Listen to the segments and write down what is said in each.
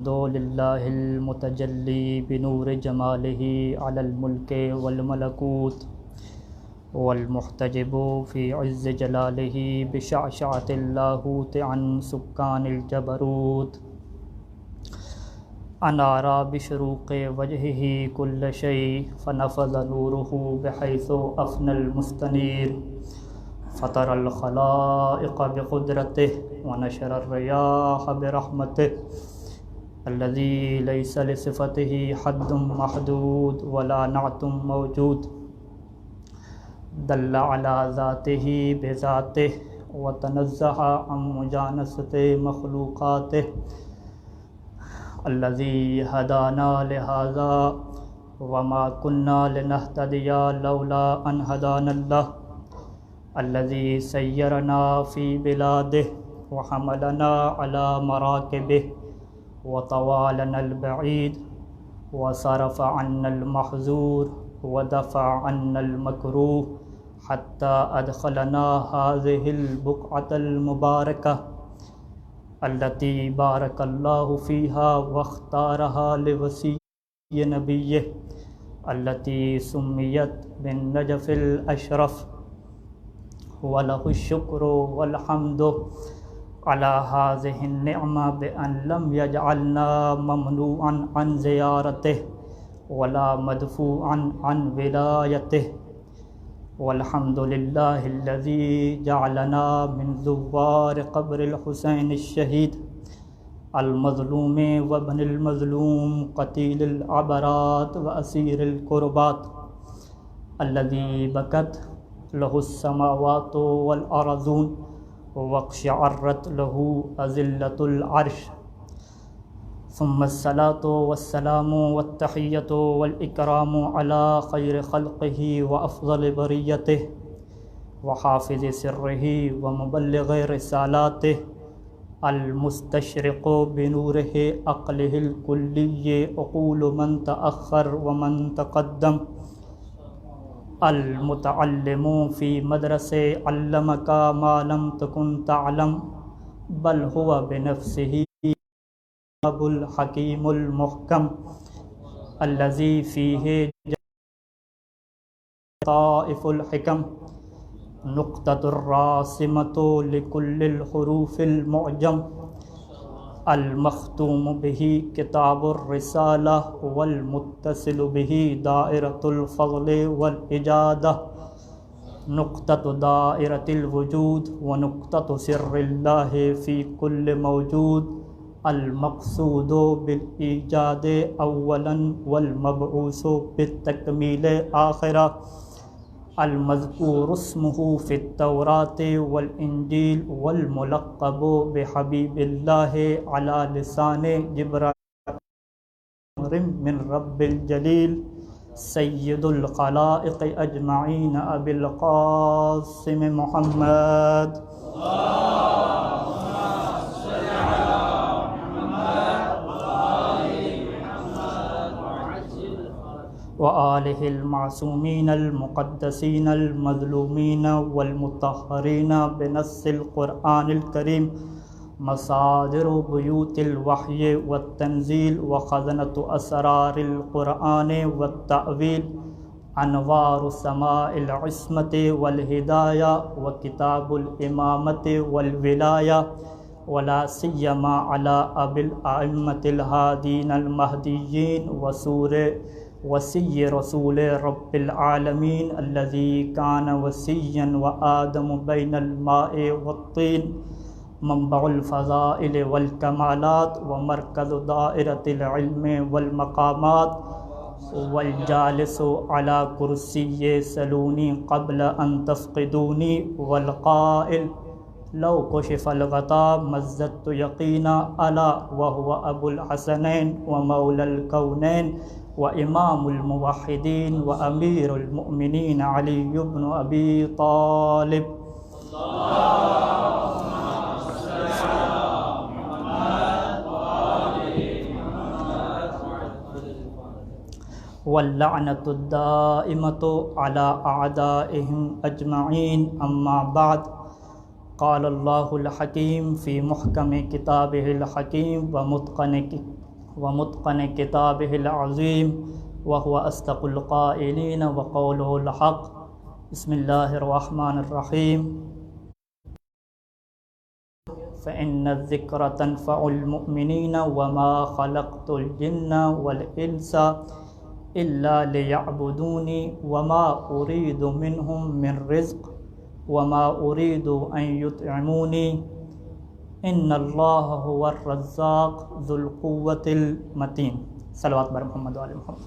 الحمد للہ المتجلی بنور جمالہ علی الملک والملکوت والمحتجب فی عز جلالہ بشعشعۃ اللاہوت عن سکان الجبروت انارا بشروق وجہہ کل شیء فنفذ نورہ بحیث افنى المستنیر فطر الخلائق بقدرتہ ونشر الریاح برحمتہ الذي ليس لصفته حد محدود ولا نعت موجود دل على ذاته بذاته وتنزه عن مجانسة مخلوقاته الذي هدانا لهذا وما كنا لنهتدي لولا أن هدانا الله الذي سيرنا في بلاده وحملنا على مراكبه وطوالنا البعيد وصرف عنا المحظور ودفع عنا المكروه حتى أدخلنا هذه البقعة المباركة التي بارك الله فيها واختارها لوصي نبيه التي سميت بالنجف الأشرف وله الشكر والحمد على هذه النعمة بأن لم يجعلنا ممنوعا عن زيارته ولا مدفوعا عن ولايته والحمد لله الذي جعلنا من زوار قبر الحسين الشهيد المظلوم وابن المظلوم قتيل العبرات وأسير الكربات الذي بكت له السماوات والأرضون واقشعرت له أذلة العرش ثم الصلاة والسلام والتحية والإكرام على خير خلقه وأفضل بريته وحافظ سره ومبلغ رسالاته المستشرق بنوره عقله الكلي عقول من تأخر ومن تقدم المتعلم في مدرسة علمك ما لم تكن تعلم بل هو بنفسه أبو الحكيم المحكم الذي فيه طائف الحكم نقطة الراسمة لكل الحروف المعجم المختوم به كتاب الرسالة والمتصل به دائرة الفضل والإجادة نقطة دائرة الوجود ونقطة سر الله في كل موجود المقصود بالإيجاد أولا والمبعوث بالتكميل آخرا المذكور اسمه في التوراة والإنجيل والملقب بحبيب الله على لسان جبرائيل من رب الجليل سيد الخلائق أجمعين أبي القاسم محمد وآلہ المعصومین المقدسین المظلومین والمطہرین بنص القرآن الکریم مصادر بیوت الوحی والتنزیل وخزنۃ اسرار القرآن والتأویل انوار سماء العصمت والہدایہ وکتاب الامامت والولایہ ولا سیما علی ابی الأئمة الہادین المہدیین وصی رسول رب العالمین الذي كان وصيا وآدم بين الماء والطين منبع الفضائل والكمالات ومركز دائرة العلم والمقامات والجالس على كرسي سلوني قبل أن تفقدوني والقائل لو كشف الغطاء مزدت يقينا ألا وهو أبو الحسنين ومولى الكونين وإمام الموحدين وأمير المؤمنين علي بن أبي طالب واللعنة الدائمة على أعدائهم أجمعين أما بعد قال اللہ الحکیم فی محکم کتابہ الحکیم و متقن ومتقن کتابہ العظیم وهو اصدق القائلین وقولہ الحق. بسم اللہ الرحمن الرحیم. فإن الذکر تنفع المؤمنین وما خلقت الجن والانس الا لیعبدونی وما اريد منهم من رزق وما اريد ان يطعمونی ان اللہ هو الرزاق ذو القوة المتین. صلوات بر محمد و آل محمد.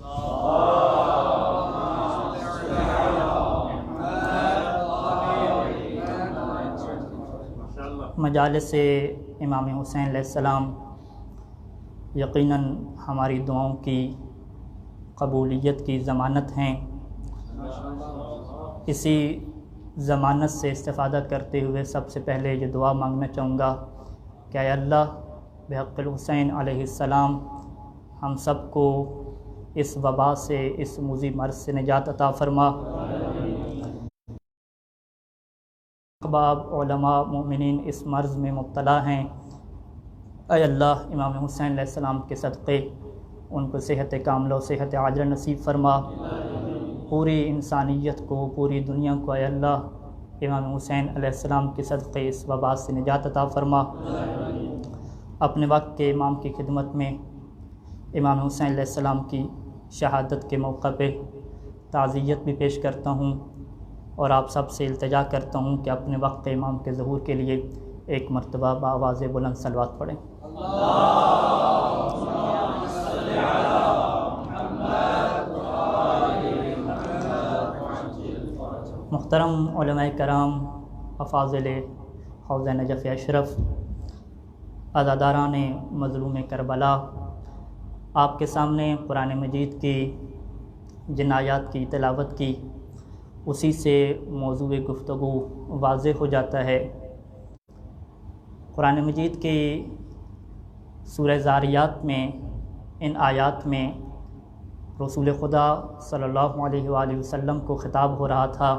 مجالس امام حسین علیہ السلام یقیناً ہماری دعاؤں کی قبولیت کی ضمانت ہیں. اسی ضمانت سے استفادہ کرتے ہوئے سب سے پہلے یہ دعا مانگنا چاہوں گا کہ اے اللہ بحق الحسین علیہ السلام ہم سب کو اس وبا سے، اس موذی مرض سے نجات عطا فرما. احباب، علماء، مومنین اس مرض میں مبتلا ہیں. اے اللہ امام حسین علیہ السلام کے صدقے ان کو صحت کاملہ و صحت عاجلہ نصیب فرما. پوری انسانیت کو، پوری دنیا کو اے اللہ امام حسین علیہ السلام کے صدقے اس وبا سے نجات عطا فرما. اپنے وقت کے امام کی خدمت میں امام حسین علیہ السلام کی شہادت کے موقع پہ تعزیت بھی پیش کرتا ہوں اور آپ سب سے التجا کرتا ہوں کہ اپنے وقت امام کے ظہور کے لیے ایک مرتبہ بآواز بلند صلوات پڑھیں. محترم علماء کرام، افاضل حوض نجف اشرف، عزاداران مظلوم کربلا، آپ کے سامنے قرآن مجید کی جن آیات کی تلاوت کی اسی سے موضوع گفتگو واضح ہو جاتا ہے. قرآن مجید کی سورہ زاریات میں ان آیات میں رسول خدا صلی اللہ علیہ وآلہ وسلم کو خطاب ہو رہا تھا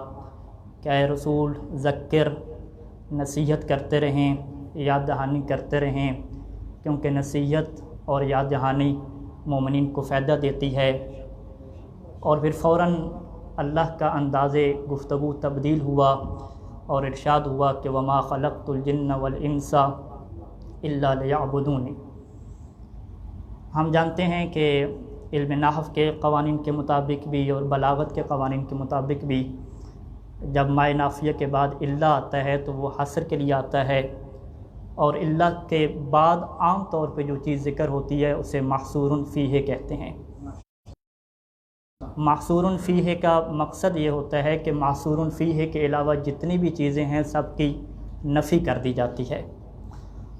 کہ اے رسول ذکر، نصیحت کرتے رہیں، یاد دہانی کرتے رہیں، کیونکہ نصیحت اور یاد دہانی مومنین کو فائدہ دیتی ہے. اور پھر فوراً اللہ کا انداز گفتگو تبدیل ہوا اور ارشاد ہوا کہ وما خلقت الجن والانس الا لیعبدونی. ہم جانتے ہیں کہ علم نحو کے قوانین کے مطابق بھی اور بلاغت کے قوانین کے مطابق بھی جب مائے نافیہ کے بعد الا آتا ہے تو وہ حصر کے لیے آتا ہے، اور اللہ کے بعد عام طور پہ جو چیز ذکر ہوتی ہے اسے محصور فیہ کہتے ہیں. محصور فیہ کا مقصد یہ ہوتا ہے کہ محصور فیہ کے علاوہ جتنی بھی چیزیں ہیں سب کی نفی کر دی جاتی ہے.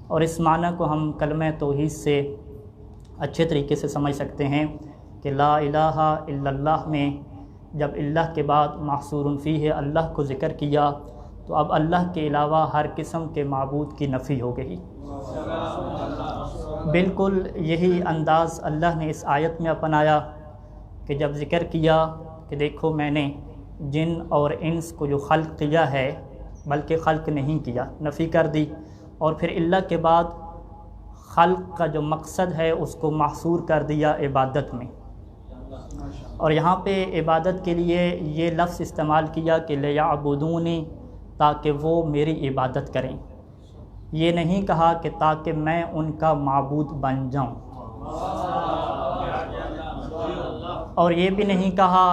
اور اس معنی کو ہم کلمہ توحید سے اچھے طریقے سے سمجھ سکتے ہیں کہ لا الہ الا اللہ میں جب اللہ کے بعد محصور فیہ اللہ کو ذکر کیا تو اب اللہ کے علاوہ ہر قسم کے معبود کی نفی ہو گئی. بالکل یہی انداز اللہ نے اس آیت میں اپنایا کہ جب ذکر کیا کہ دیکھو میں نے جن اور انس کو جو خلق کیا ہے، بلکہ خلق نہیں کیا، نفی کر دی، اور پھر اللہ کے بعد خلق کا جو مقصد ہے اس کو محصور کر دیا عبادت میں. اور یہاں پہ عبادت کے لیے یہ لفظ استعمال کیا کہ لیعبدونی، تاکہ وہ میری عبادت کریں. یہ نہیں کہا کہ تاکہ میں ان کا معبود بن جاؤں، اور یہ بھی نہیں کہا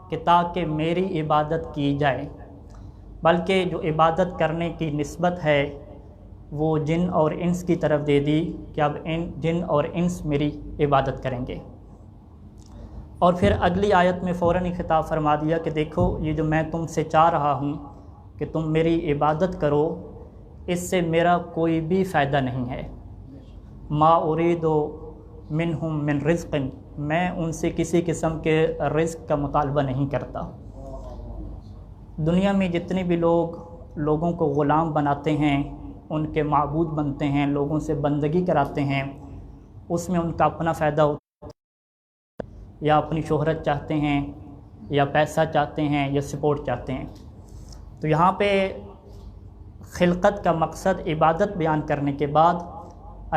کہ تاکہ میری عبادت کی جائے، بلکہ جو عبادت کرنے کی نسبت ہے وہ جن اور انس کی طرف دے دی کہ اب جن اور انس میری عبادت کریں گے. اور پھر اگلی آیت میں فوراً ہی خطاب فرما دیا کہ دیکھو یہ جو میں تم سے چاہ رہا ہوں کہ تم میری عبادت کرو، اس سے میرا کوئی بھی فائدہ نہیں ہے. ما اريد منہم من رزق، میں ان سے کسی قسم کے رزق کا مطالبہ نہیں کرتا. دنیا میں جتنے بھی لوگوں کو غلام بناتے ہیں، ان کے معبود بنتے ہیں، لوگوں سے بندگی کراتے ہیں، اس میں ان کا اپنا فائدہ ہوتا ہے، یا اپنی شہرت چاہتے ہیں، یا پیسہ چاہتے ہیں، یا سپورٹ چاہتے ہیں. تو یہاں پہ خلقت کا مقصد عبادت بیان کرنے کے بعد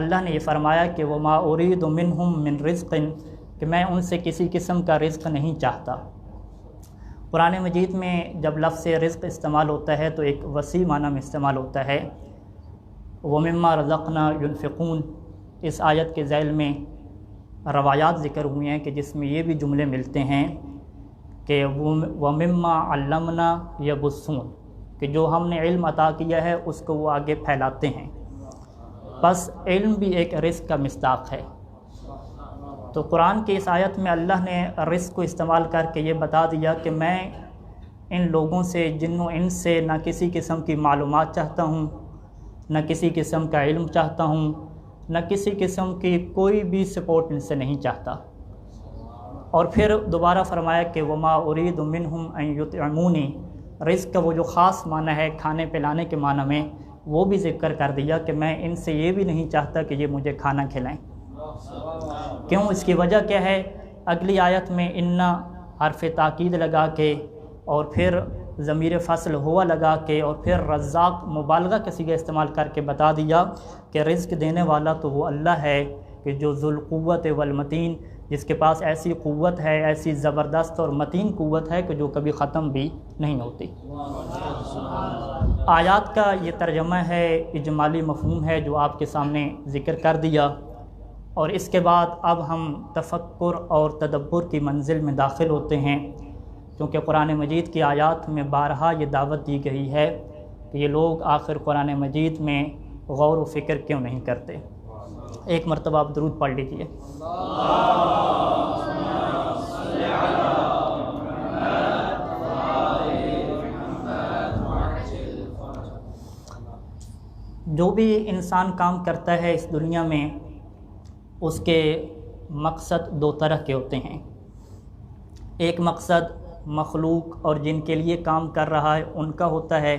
اللہ نے یہ فرمایا کہ وما اُرِیدُ مِنْهُم مِّن رِزْقٍ کہ میں ان سے کسی قسم کا رزق نہیں چاہتا۔ قرآن مجید میں جب لفظ رزق استعمال ہوتا ہے تو ایک وسیع معنی میں استعمال ہوتا ہے۔ وَمِمَّا رَزَقْنَا يُنْفِقُونَ اس آیت کے ذیل میں روایات ذکر ہوئی ہیں کہ جس میں یہ بھی جملے ملتے ہیں کہ وَمِمَّا عَلَّمْنَا يَبُثُّونَ کہ جو ہم نے علم عطا کیا ہے اس کو وہ آگے پھیلاتے ہیں۔ بس علم بھی ایک رزق کا مصداق ہے۔ تو قرآن کی اس آیت میں اللہ نے رزق کو استعمال کر کے یہ بتا دیا کہ میں ان لوگوں سے جن و انس سے نہ کسی قسم کی معلومات چاہتا ہوں، نہ کسی قسم کا علم چاہتا ہوں، نہ کسی قسم کی کوئی بھی سپورٹ ان سے نہیں چاہتا۔ اور پھر دوبارہ فرمایا کہ وما اريد منهم ان يطعموني رزق کا وہ جو خاص معنی ہے کھانے پلانے کے معنی میں وہ بھی ذکر کر دیا کہ میں ان سے یہ بھی نہیں چاہتا کہ یہ مجھے کھانا کھلائیں۔ کیوں؟ اس کی وجہ کیا ہے؟ اگلی آیت میں انا حرف تاکید لگا کے اور پھر ضمیر فصل ہوا لگا کے اور پھر رزاق مبالغہ کا صیغہ استعمال کر کے بتا دیا کہ رزق دینے والا تو وہ اللہ ہے کہ جو ذو القوت والمتین جس کے پاس ایسی قوت ہے، ایسی زبردست اور متین قوت ہے کہ جو کبھی ختم بھی نہیں ہوتی۔ آیات کا یہ ترجمہ ہے، اجمالی مفہوم ہے جو آپ کے سامنے ذکر کر دیا، اور اس کے بعد اب ہم تفکر اور تدبر کی منزل میں داخل ہوتے ہیں، کیونکہ قرآن مجید کی آیات میں بارہا یہ دعوت دی گئی ہے کہ یہ لوگ آخر قرآن مجید میں غور و فکر کیوں نہیں کرتے۔ ایک مرتبہ آپ درود پڑھ لیجئے۔ جو بھی انسان کام کرتا ہے اس دنیا میں اس کے مقصد دو طرح کے ہوتے ہیں۔ ایک مقصد مخلوق اور جن کے لیے کام کر رہا ہے ان کا ہوتا ہے،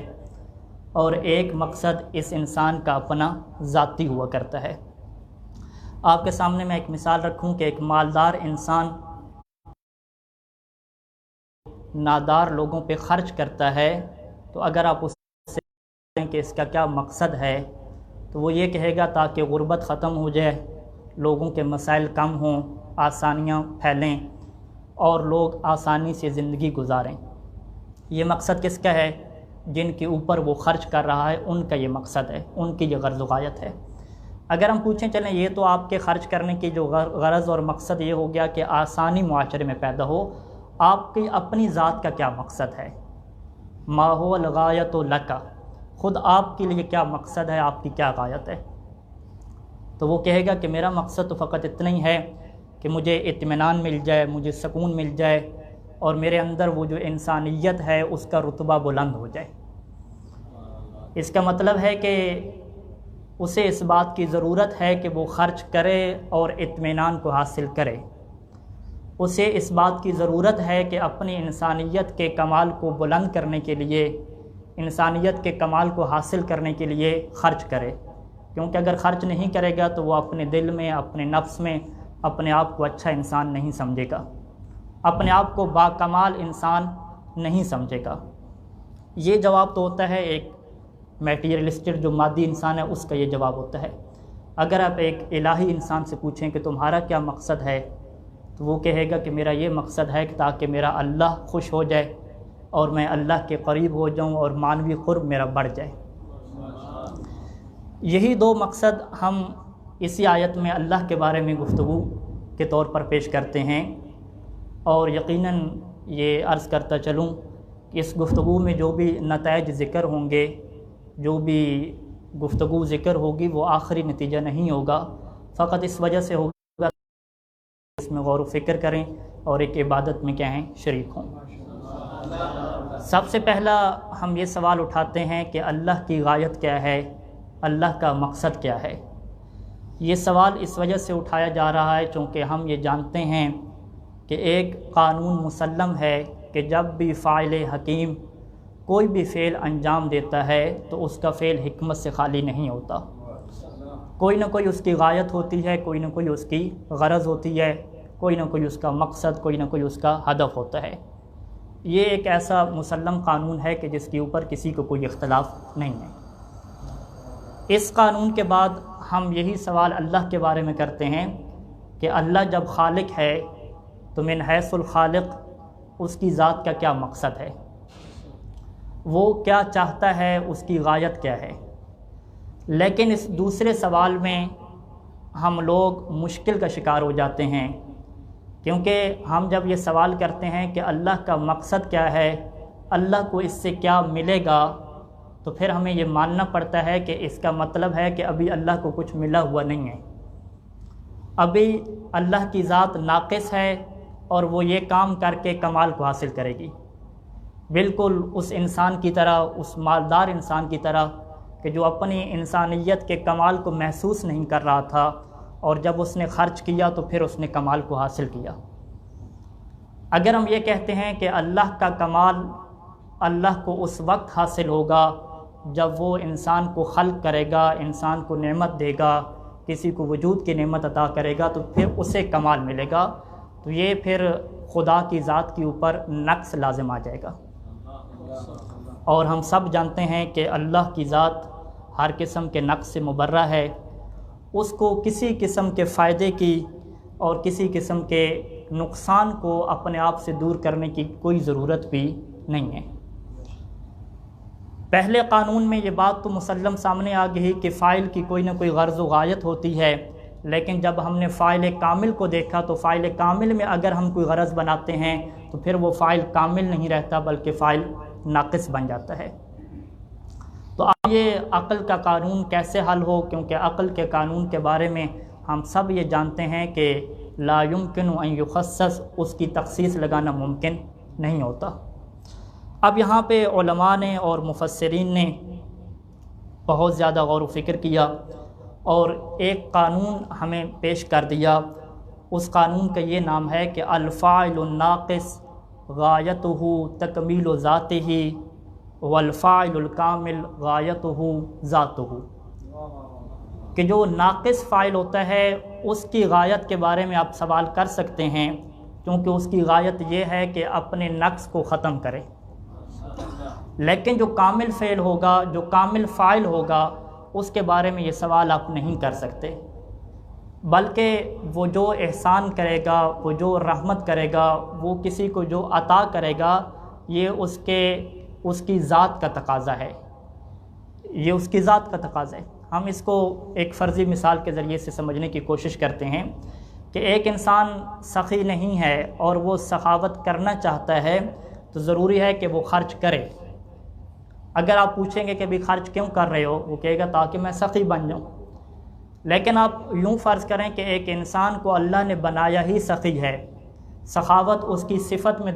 اور ایک مقصد اس انسان کا اپنا ذاتی ہوا کرتا ہے۔ آپ کے سامنے میں ایک مثال رکھوں کہ ایک مالدار انسان نادار لوگوں پہ خرچ کرتا ہے، تو اگر آپ اس سے پوچھیں کہ اس کا کیا مقصد ہے تو وہ یہ کہے گا تاکہ غربت ختم ہو جائے، لوگوں کے مسائل کم ہوں، آسانیاں پھیلیں اور لوگ آسانی سے زندگی گزاریں۔ یہ مقصد کس کا ہے؟ جن کے اوپر وہ خرچ کر رہا ہے ان کا یہ مقصد ہے، ان کی یہ غرض و غایت ہے۔ اگر ہم پوچھیں چلیں یہ تو آپ کے خرچ کرنے کی جو غرض اور مقصد یہ ہو گیا کہ آسانی معاشرے میں پیدا ہو، آپ کی اپنی ذات کا کیا مقصد ہے؟ ما هو الغایۃ لک، خود آپ کے لیے کیا مقصد ہے، آپ کی کیا غایت ہے؟ تو وہ کہے گا کہ میرا مقصد تو فقط اتنا ہی ہے کہ مجھے اطمینان مل جائے، مجھے سکون مل جائے، اور میرے اندر وہ جو انسانیت ہے اس کا رتبہ بلند ہو جائے۔ اس کا مطلب ہے کہ اسے اس بات کی ضرورت ہے کہ وہ خرچ کرے اور اطمینان کو حاصل کرے۔ اسے اس بات کی ضرورت ہے کہ اپنی انسانیت کے کمال کو بلند کرنے کے لیے، انسانیت کے کمال کو حاصل کرنے کے لیے خرچ کرے، کیونکہ اگر خرچ نہیں کرے گا تو وہ اپنے دل میں، اپنے نفس میں اپنے آپ کو اچھا انسان نہیں سمجھے گا، اپنے آپ کو باکمال انسان نہیں سمجھے گا۔ یہ جواب تو ہوتا ہے ایک میٹیریلسٹک جو مادی انسان ہے اس کا یہ جواب ہوتا ہے۔ اگر آپ ایک الہی انسان سے پوچھیں کہ تمہارا کیا مقصد ہے تو وہ کہے گا کہ میرا یہ مقصد ہے کہ تاکہ میرا اللہ خوش ہو جائے اور میں اللہ کے قریب ہو جاؤں اور معنوی قرب میرا بڑھ جائے۔ یہی دو مقصد ہم اسی آیت میں اللہ کے بارے میں گفتگو کے طور پر پیش کرتے ہیں، اور یقیناً یہ عرض کرتا چلوں کہ اس گفتگو میں جو بھی نتائج ذکر ہوں گے، جو بھی گفتگو ذکر ہوگی وہ آخری نتیجہ نہیں ہوگا، فقط اس وجہ سے ہوگا اس میں غور و فکر کریں اور ایک عبادت میں کیا ہیں شریک ہوں۔ سب سے پہلا ہم یہ سوال اٹھاتے ہیں کہ اللہ کی غایت کیا ہے، اللہ کا مقصد کیا ہے۔ یہ سوال اس وجہ سے اٹھایا جا رہا ہے چونکہ ہم یہ جانتے ہیں کہ ایک قانون مسلم ہے کہ جب بھی فاعل حکیم کوئی بھی فعل انجام دیتا ہے تو اس کا فعل حکمت سے خالی نہیں ہوتا، کوئی نہ کوئی اس کی غایت ہوتی ہے، کوئی نہ کوئی اس کی غرض ہوتی ہے، کوئی نہ کوئی اس کا مقصد، کوئی نہ کوئی اس کا ہدف ہوتا ہے۔ یہ ایک ایسا مسلم قانون ہے کہ جس کے اوپر کسی کو کوئی اختلاف نہیں ہے۔ اس قانون کے بعد ہم یہی سوال اللہ کے بارے میں کرتے ہیں کہ اللہ جب خالق ہے تو من حیث الخالق اس کی ذات کا کیا مقصد ہے، وہ کیا چاہتا ہے، اس کی غایت کیا ہے۔ لیکن اس دوسرے سوال میں ہم لوگ مشکل کا شکار ہو جاتے ہیں، کیونکہ ہم جب یہ سوال کرتے ہیں کہ اللہ کا مقصد کیا ہے، اللہ کو اس سے کیا ملے گا، تو پھر ہمیں یہ ماننا پڑتا ہے کہ اس کا مطلب ہے کہ ابھی اللہ کو کچھ ملا ہوا نہیں ہے، ابھی اللہ کی ذات ناقص ہے اور وہ یہ کام کر کے کمال کو حاصل کرے گی، بالکل اس انسان کی طرح، اس مالدار انسان کی طرح کہ جو اپنی انسانیت کے کمال کو محسوس نہیں کر رہا تھا، اور جب اس نے خرچ کیا تو پھر اس نے کمال کو حاصل کیا۔ اگر ہم یہ کہتے ہیں کہ اللہ کا کمال اللہ کو اس وقت حاصل ہوگا جب وہ انسان کو خلق کرے گا، انسان کو نعمت دے گا، کسی کو وجود کی نعمت عطا کرے گا، تو پھر اسے کمال ملے گا، تو یہ پھر خدا کی ذات کے اوپر نقص لازم آ جائے گا۔ اور ہم سب جانتے ہیں کہ اللہ کی ذات ہر قسم کے نقص سے مبرہ ہے، اس کو کسی قسم کے فائدے کی اور کسی قسم کے نقصان کو اپنے آپ سے دور کرنے کی کوئی ضرورت بھی نہیں ہے۔ پہلے قانون میں یہ بات تو مسلم سامنے آ گئی کہ فاعل کی کوئی نہ کوئی غرض و غایت ہوتی ہے، لیکن جب ہم نے فاعل کامل کو دیکھا تو فاعل کامل میں اگر ہم کوئی غرض بناتے ہیں تو پھر وہ فاعل کامل نہیں رہتا بلکہ فاعل ناقص بن جاتا ہے۔ تو اب یہ عقل کا قانون کیسے حل ہو، کیونکہ عقل کے قانون کے بارے میں ہم سب یہ جانتے ہیں کہ لا يمكن ان يخصص، اس کی تخصیص لگانا ممکن نہیں ہوتا۔ اب یہاں پہ علماء نے اور مفسرین نے بہت زیادہ غور و فکر کیا اور ایک قانون ہمیں پیش کر دیا۔ اس قانون کا یہ نام ہے کہ الفاعل الناقص غایتہ تکمیل ذاتہ والفاعل الکامل غایتہ ذاتہ، کہ جو ناقص فاعل ہوتا ہے اس کی غایت کے بارے میں آپ سوال کر سکتے ہیں، کیونکہ اس کی غایت یہ ہے کہ اپنے نقص کو ختم کرے، لیکن جو کامل فعل ہوگا، جو کامل فاعل ہوگا، اس کے بارے میں یہ سوال آپ نہیں کر سکتے، بلکہ وہ جو احسان کرے گا، وہ جو رحمت کرے گا، وہ کسی کو جو عطا کرے گا، یہ اس کی ذات کا تقاضا ہے، یہ اس کی ذات کا تقاضا ہے۔ ہم اس کو ایک فرضی مثال کے ذریعے سے سمجھنے کی کوشش کرتے ہیں کہ ایک انسان سخی نہیں ہے اور وہ سخاوت کرنا چاہتا ہے، تو ضروری ہے کہ وہ خرچ کرے۔ اگر آپ پوچھیں گے کہ بھی خرچ کیوں کر رہے ہو، وہ کہے گا تاکہ میں سخی بن جاؤں۔ لیکن آپ یوں فرض کریں کہ ایک انسان کو اللہ نے بنایا ہی سخی ہے، سخاوت اس کی صفت میں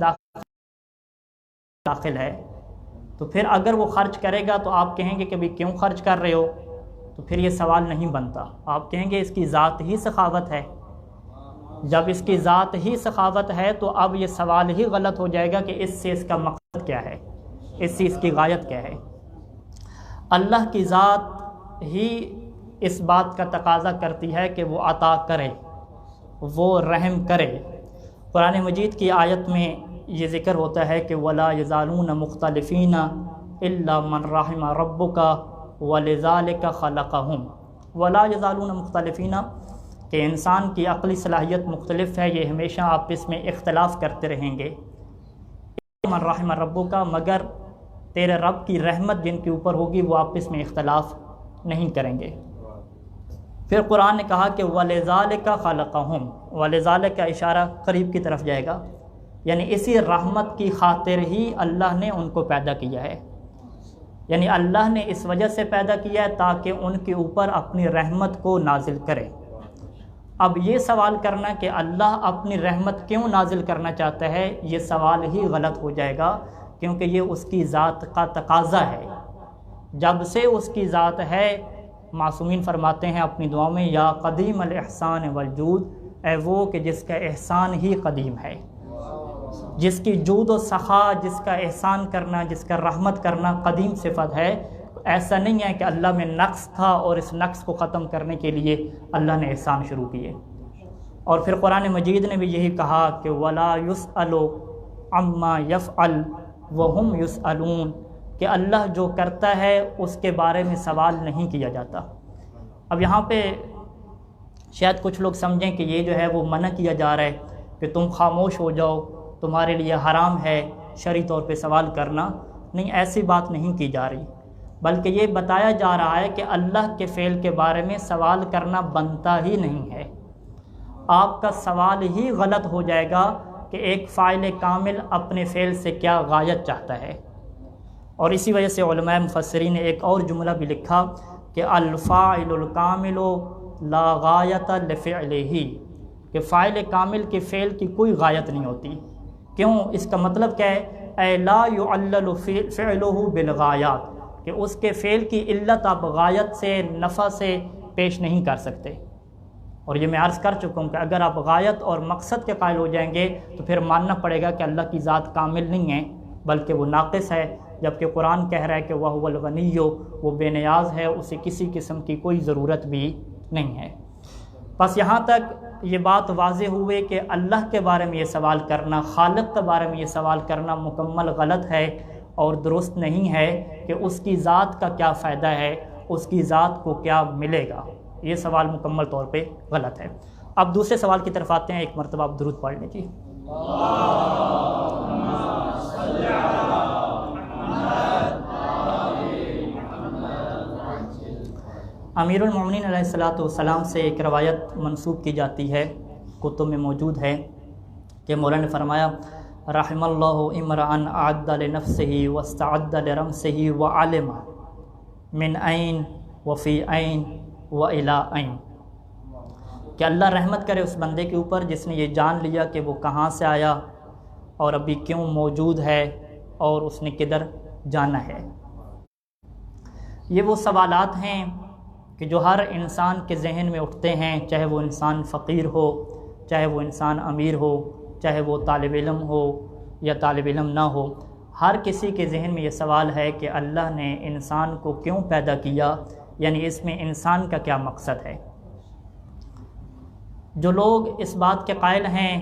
داخل ہے، تو پھر اگر وہ خرچ کرے گا تو آپ کہیں گے کہ بھی کیوں خرچ کر رہے ہو، تو پھر یہ سوال نہیں بنتا۔ آپ کہیں گے اس کی ذات ہی سخاوت ہے۔ جب اس کی ذات ہی سخاوت ہے تو اب یہ سوال ہی غلط ہو جائے گا کہ اس سے اس کا مقصد کیا ہے، اس سے اس کی غایت کیا ہے۔ اللہ کی ذات ہی اس بات کا تقاضا کرتی ہے کہ وہ عطا کرے، وہ رحم کرے۔ قرآن مجید کی آیت میں یہ ذکر ہوتا ہے کہ وَلَا يَزَالُونَ مُخْتَلِفِينَ إِلَّا مَنْ رَحِمَ رَبُّكَ وَلِذَلِكَ خَلَقَهُمْ۔ وَلَا يَزَالُونَ مُخْتَلِفِينَ، کہ انسان کی عقلی صلاحیت مختلف ہے، یہ ہمیشہ آپس میں اختلاف کرتے رہیں گے۔ مَنْ رَحِمَ رَبُّكَ، مگر تیرے رب کی رحمت جن کے اوپر ہوگی وہ آپس میں اختلاف نہیں کریں گے۔ پھر قرآن نے کہا کہ وَلِذَلِكَ خَلَقَهُمْ، وَلِذَلِكَ کا اشارہ قریب کی طرف جائے گا، یعنی اسی رحمت کی خاطر ہی اللہ نے ان کو پیدا کیا ہے، یعنی اللہ نے اس وجہ سے پیدا کیا ہے تاکہ ان کے اوپر اپنی رحمت کو نازل کرے۔ اب یہ سوال کرنا کہ اللہ اپنی رحمت کیوں نازل کرنا چاہتا ہے، یہ سوال ہی غلط ہو جائے گا، کیونکہ یہ اس کی ذات کا تقاضا ہے۔ جب سے اس کی ذات ہے، معصومین فرماتے ہیں اپنی دعاؤں میں یا قدیم الاحسان والجود، اے وہ کہ جس کا احسان ہی قدیم ہے، جس کی جود و سخا، جس کا احسان کرنا، جس کا رحمت کرنا قدیم صفت ہے۔ ایسا نہیں ہے کہ اللہ میں نقص تھا اور اس نقص کو ختم کرنے کے لیے اللہ نے احسان شروع کیے۔ اور پھر قرآن مجید نے بھی یہی کہا کہ وَلَا يُسْأَلُ عَمَّا يَفْعَلُ وَهُمْ يُسْأَلُونَ، کہ اللہ جو کرتا ہے اس کے بارے میں سوال نہیں کیا جاتا، اب یہاں پہ شاید کچھ لوگ سمجھیں کہ یہ جو ہے وہ منع کیا جا رہا ہے کہ تم خاموش ہو جاؤ، تمہارے لیے حرام ہے شرعی طور پہ سوال کرنا۔ نہیں، ایسی بات نہیں کی جا رہی، بلکہ یہ بتایا جا رہا ہے کہ اللہ کے فعل کے بارے میں سوال کرنا بنتا ہی نہیں ہے۔ آپ کا سوال ہی غلط ہو جائے گا کہ ایک فاعل کامل اپنے فعل سے کیا غایت چاہتا ہے۔ اور اسی وجہ سے علماء مفسرین نے ایک اور جملہ بھی لکھا کہ الفاعل الکامل لا غایت لفعلہ، کہ فاعل کامل کے فعل کی کوئی غایت نہیں ہوتی۔ کیوں؟ اس کا مطلب کیا ہے؟ اے لا یعلل فعلہ بالغایات، کہ اس کے فعل کی علت آپ غایت سے، نفع سے پیش نہیں کر سکتے۔ اور یہ میں عرض کر چکا ہوں کہ اگر آپ غایت اور مقصد کے قائل ہو جائیں گے تو پھر ماننا پڑے گا کہ اللہ کی ذات کامل نہیں ہے بلکہ وہ ناقص ہے، جبکہ قرآن کہہ رہا ہے کہ وَهُوَ الْغَنِيُّ، وہ بے نیاز ہے، اسے کسی قسم کی کوئی ضرورت بھی نہیں ہے۔ بس یہاں تک یہ بات واضح ہوئے کہ اللہ کے بارے میں یہ سوال کرنا، خالق کے بارے میں یہ سوال کرنا مکمل غلط ہے اور درست نہیں ہے کہ اس کی ذات کا کیا فائدہ ہے، اس کی ذات کو کیا ملے گا۔ یہ سوال مکمل طور پہ غلط ہے۔ اب دوسرے سوال کی طرف آتے ہیں، ایک مرتبہ آپ درود پڑھ لیجیے۔ امیر المومنین علیہ السلام سے ایک روایت منسوب کی جاتی ہے، کتب میں موجود ہے، کہ مولا نے فرمایا رحم اللہ امرأن اعد لنفسہ واستعد لرمسہ وعلم من این وفی این وإلی این، کہ اللہ رحمت کرے اس بندے کے اوپر جس نے یہ جان لیا کہ وہ کہاں سے آیا اور ابھی کیوں موجود ہے اور اس نے کدھر جانا ہے۔ یہ وہ سوالات ہیں کہ جو ہر انسان کے ذہن میں اٹھتے ہیں، چاہے وہ انسان فقیر ہو، چاہے وہ انسان امیر ہو، چاہے وہ طالب علم ہو یا طالب علم نہ ہو، ہر کسی کے ذہن میں یہ سوال ہے کہ اللہ نے انسان کو کیوں پیدا کیا، یعنی اس میں انسان کا کیا مقصد ہے۔ جو لوگ اس بات کے قائل ہیں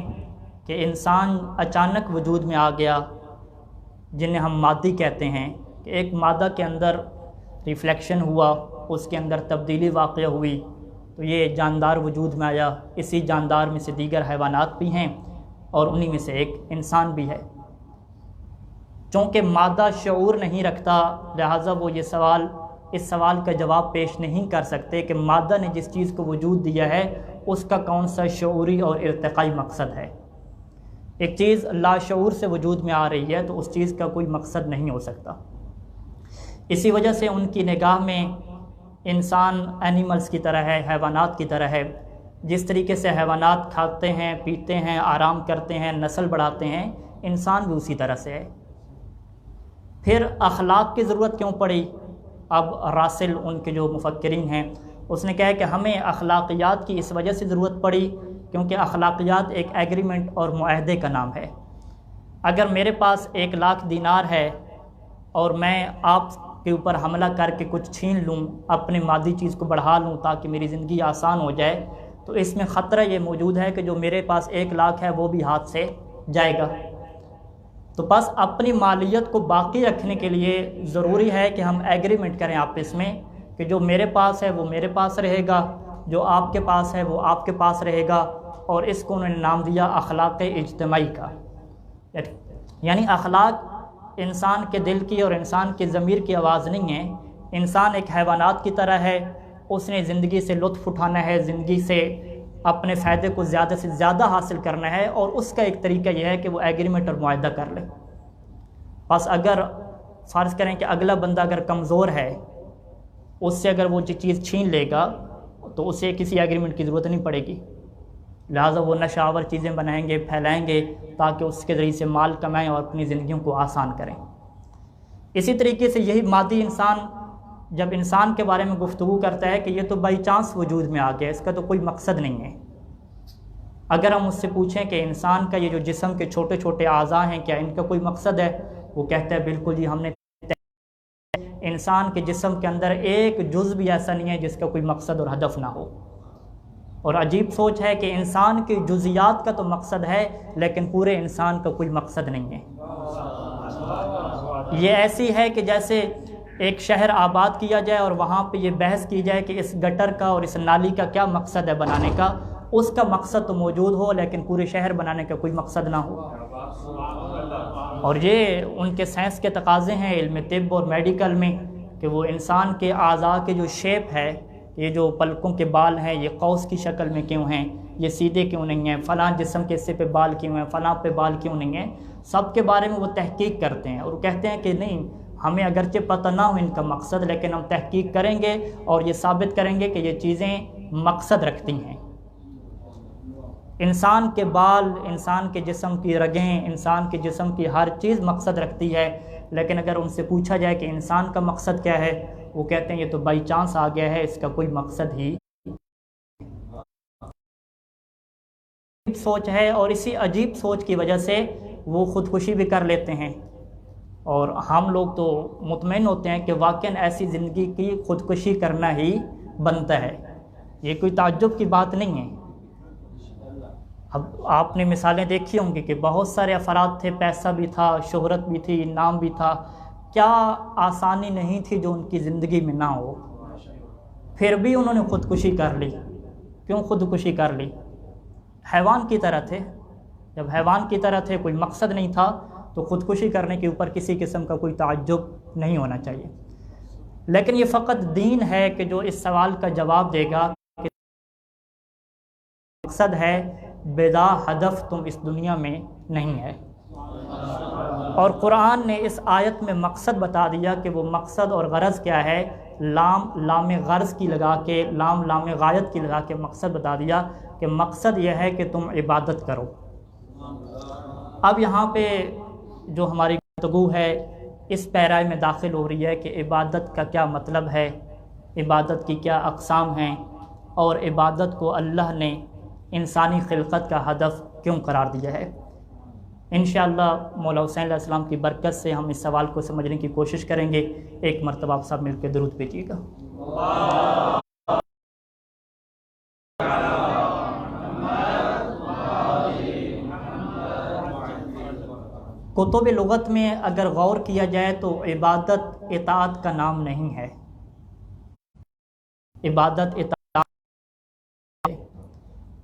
کہ انسان اچانک وجود میں آ گیا، جنہیں ہم مادی کہتے ہیں، کہ ایک مادہ کے اندر ریفلیکشن ہوا، اس کے اندر تبدیلی واقع ہوئی تو یہ جاندار وجود میں آیا، اسی جاندار میں سے دیگر حیوانات بھی ہیں اور انہی میں سے ایک انسان بھی ہے۔ چونکہ مادہ شعور نہیں رکھتا، لہٰذا وہ اس سوال کا جواب پیش نہیں کر سکتے کہ مادہ نے جس چیز کو وجود دیا ہے اس کا کون سا شعوری اور ارتقائی مقصد ہے۔ ایک چیز لاشعور سے وجود میں آ رہی ہے تو اس چیز کا کوئی مقصد نہیں ہو سکتا۔ اسی وجہ سے ان کی نگاہ میں انسان اینیملز کی طرح ہے، حیوانات کی طرح ہے۔ جس طریقے سے حیوانات کھاتے ہیں، پیتے ہیں، آرام کرتے ہیں، نسل بڑھاتے ہیں، انسان بھی اسی طرح سے ہے۔ پھر اخلاق کی ضرورت کیوں پڑی؟ اب راسل ان کے جو مفکرین ہیں اس نے کہا کہ ہمیں اخلاقیات کی اس وجہ سے ضرورت پڑی کیونکہ اخلاقیات ایک ایگریمنٹ اور معاہدے کا نام ہے۔ اگر میرے پاس 1,00,000 دینار ہے اور میں آپ کے اوپر حملہ کر کے کچھ چھین لوں، اپنی مادی چیز کو بڑھا لوں تاکہ میری زندگی آسان ہو جائے، تو اس میں خطرہ یہ موجود ہے کہ جو میرے پاس 1,00,000 ہے وہ بھی ہاتھ سے جائے گا۔ تو بس اپنی مالیت کو باقی رکھنے کے لیے ضروری ہے کہ ہم ایگریمنٹ کریں آپس میں کہ جو میرے پاس ہے وہ میرے پاس رہے گا، جو آپ کے پاس ہے وہ آپ کے پاس رہے گا، اور اس کو انہوں نے نام دیا اخلاق اجتماعی کا۔ یعنی اخلاق انسان کے دل کی اور انسان کے ضمیر کی آواز نہیں ہے۔ انسان ایک حیوانات کی طرح ہے، اس نے زندگی سے لطف اٹھانا ہے، زندگی سے اپنے فائدے کو زیادہ سے زیادہ حاصل کرنا ہے، اور اس کا ایک طریقہ یہ ہے کہ وہ ایگریمنٹ اور معاہدہ کر لے۔ بس اگر فرض کریں کہ اگلا بندہ اگر کمزور ہے، اس سے اگر وہ چیز چھین لے گا تو اسے کسی ایگریمنٹ کی ضرورت نہیں پڑے گی، لہٰذا وہ نشہ آور چیزیں بنائیں گے، پھیلائیں گے تاکہ اس کے ذریعے سے مال کمائیں اور اپنی زندگیوں کو آسان کریں۔ اسی طریقے سے یہی مادی انسان جب انسان کے بارے میں گفتگو کرتا ہے کہ یہ تو بائی چانس وجود میں آ گیا، اس کا تو کوئی مقصد نہیں ہے۔ اگر ہم اس سے پوچھیں کہ انسان کا یہ جو جسم کے چھوٹے چھوٹے اعضاء ہیں کیا ان کا کوئی مقصد ہے، وہ کہتا ہے بالکل جی، ہم نے انسان کے جسم کے اندر ایک جز بھی ایسا نہیں ہے جس کا کوئی مقصد اور ہدف نہ ہو۔ اور عجیب سوچ ہے کہ انسان کی جزیات کا تو مقصد ہے لیکن پورے انسان کا کوئی مقصد نہیں ہے۔ یہ ایسی ہے کہ جیسے ایک شہر آباد کیا جائے اور وہاں پہ یہ بحث کی جائے کہ اس گٹر کا اور اس نالی کا کیا مقصد ہے بنانے کا، اس کا مقصد تو موجود ہو لیکن پورے شہر بنانے کا کوئی مقصد نہ ہو۔ اور یہ ان کے سائنس کے تقاضے ہیں علم طب اور میڈیکل میں کہ وہ انسان کے اعضاء کے جو شیپ ہے، یہ جو پلکوں کے بال ہیں یہ قوس کی شکل میں کیوں ہیں، یہ سیدھے کیوں نہیں ہیں، فلاں جسم کے حصے پہ بال کیوں ہیں، فلاں پہ بال کیوں نہیں ہیں، سب کے بارے میں وہ تحقیق کرتے ہیں اور وہ کہتے ہیں کہ نہیں، ہمیں اگرچہ پتہ نہ ہو ان کا مقصد لیکن ہم تحقیق کریں گے اور یہ ثابت کریں گے کہ یہ چیزیں مقصد رکھتی ہیں۔ انسان کے بال، انسان کے جسم کی رگیں، انسان کے جسم کی ہر چیز مقصد رکھتی ہے، لیکن اگر ان سے پوچھا جائے کہ انسان کا مقصد کیا ہے، وہ کہتے ہیں یہ تو بائی چانس آ گیا ہے، اس کا کوئی مقصد ہی سوچ ہے۔ اور اسی عجیب سوچ کی وجہ سے وہ خودکشی بھی کر لیتے ہیں، اور ہم لوگ تو مطمئن ہوتے ہیں کہ واقعاً ایسی زندگی کی خودکشی کرنا ہی بنتا ہے، یہ کوئی تعجب کی بات نہیں ہے۔ اب آپ نے مثالیں دیکھی ہوں گی کہ بہت سارے افراد تھے، پیسہ بھی تھا، شہرت بھی تھی، نام بھی تھا، کیا آسانی نہیں تھی جو ان کی زندگی میں نہ ہو، پھر بھی انہوں نے خودکشی کر لی۔ کیوں خودکشی کر لی؟ حیوان کی طرح تھے، جب حیوان کی طرح تھے، کوئی مقصد نہیں تھا، تو خودکشی کرنے کے اوپر کسی قسم کا کوئی تعجب نہیں ہونا چاہیے۔ لیکن یہ فقط دین ہے کہ جو اس سوال کا جواب دے گا کہ مقصد ہے، بلا ہدف تم اس دنیا میں نہیں ہے۔ اور قرآن نے اس آیت میں مقصد بتا دیا کہ وہ مقصد اور غرض کیا ہے، لام غرض کی لگا کے، لام غایت کی لگا کے مقصد بتا دیا کہ مقصد یہ ہے کہ تم عبادت کرو۔ اب یہاں پہ جو ہماری گفتگو ہے اس پیرائے میں داخل ہو رہی ہے کہ عبادت کا کیا مطلب ہے، عبادت کی کیا اقسام ہیں، اور عبادت کو اللہ نے انسانی خلقت کا ہدف کیوں قرار دیا ہے۔ انشاءاللہ مولا حسین علیہ السلام کی برکت سے ہم اس سوال کو سمجھنے کی کوشش کریں گے۔ ایک مرتبہ آپ سب مل کے درود بھیجیے گا۔ کتب لغت میں اگر غور کیا جائے تو عبادت اطاعت کا نام نہیں ہے، عبادت اطاعت،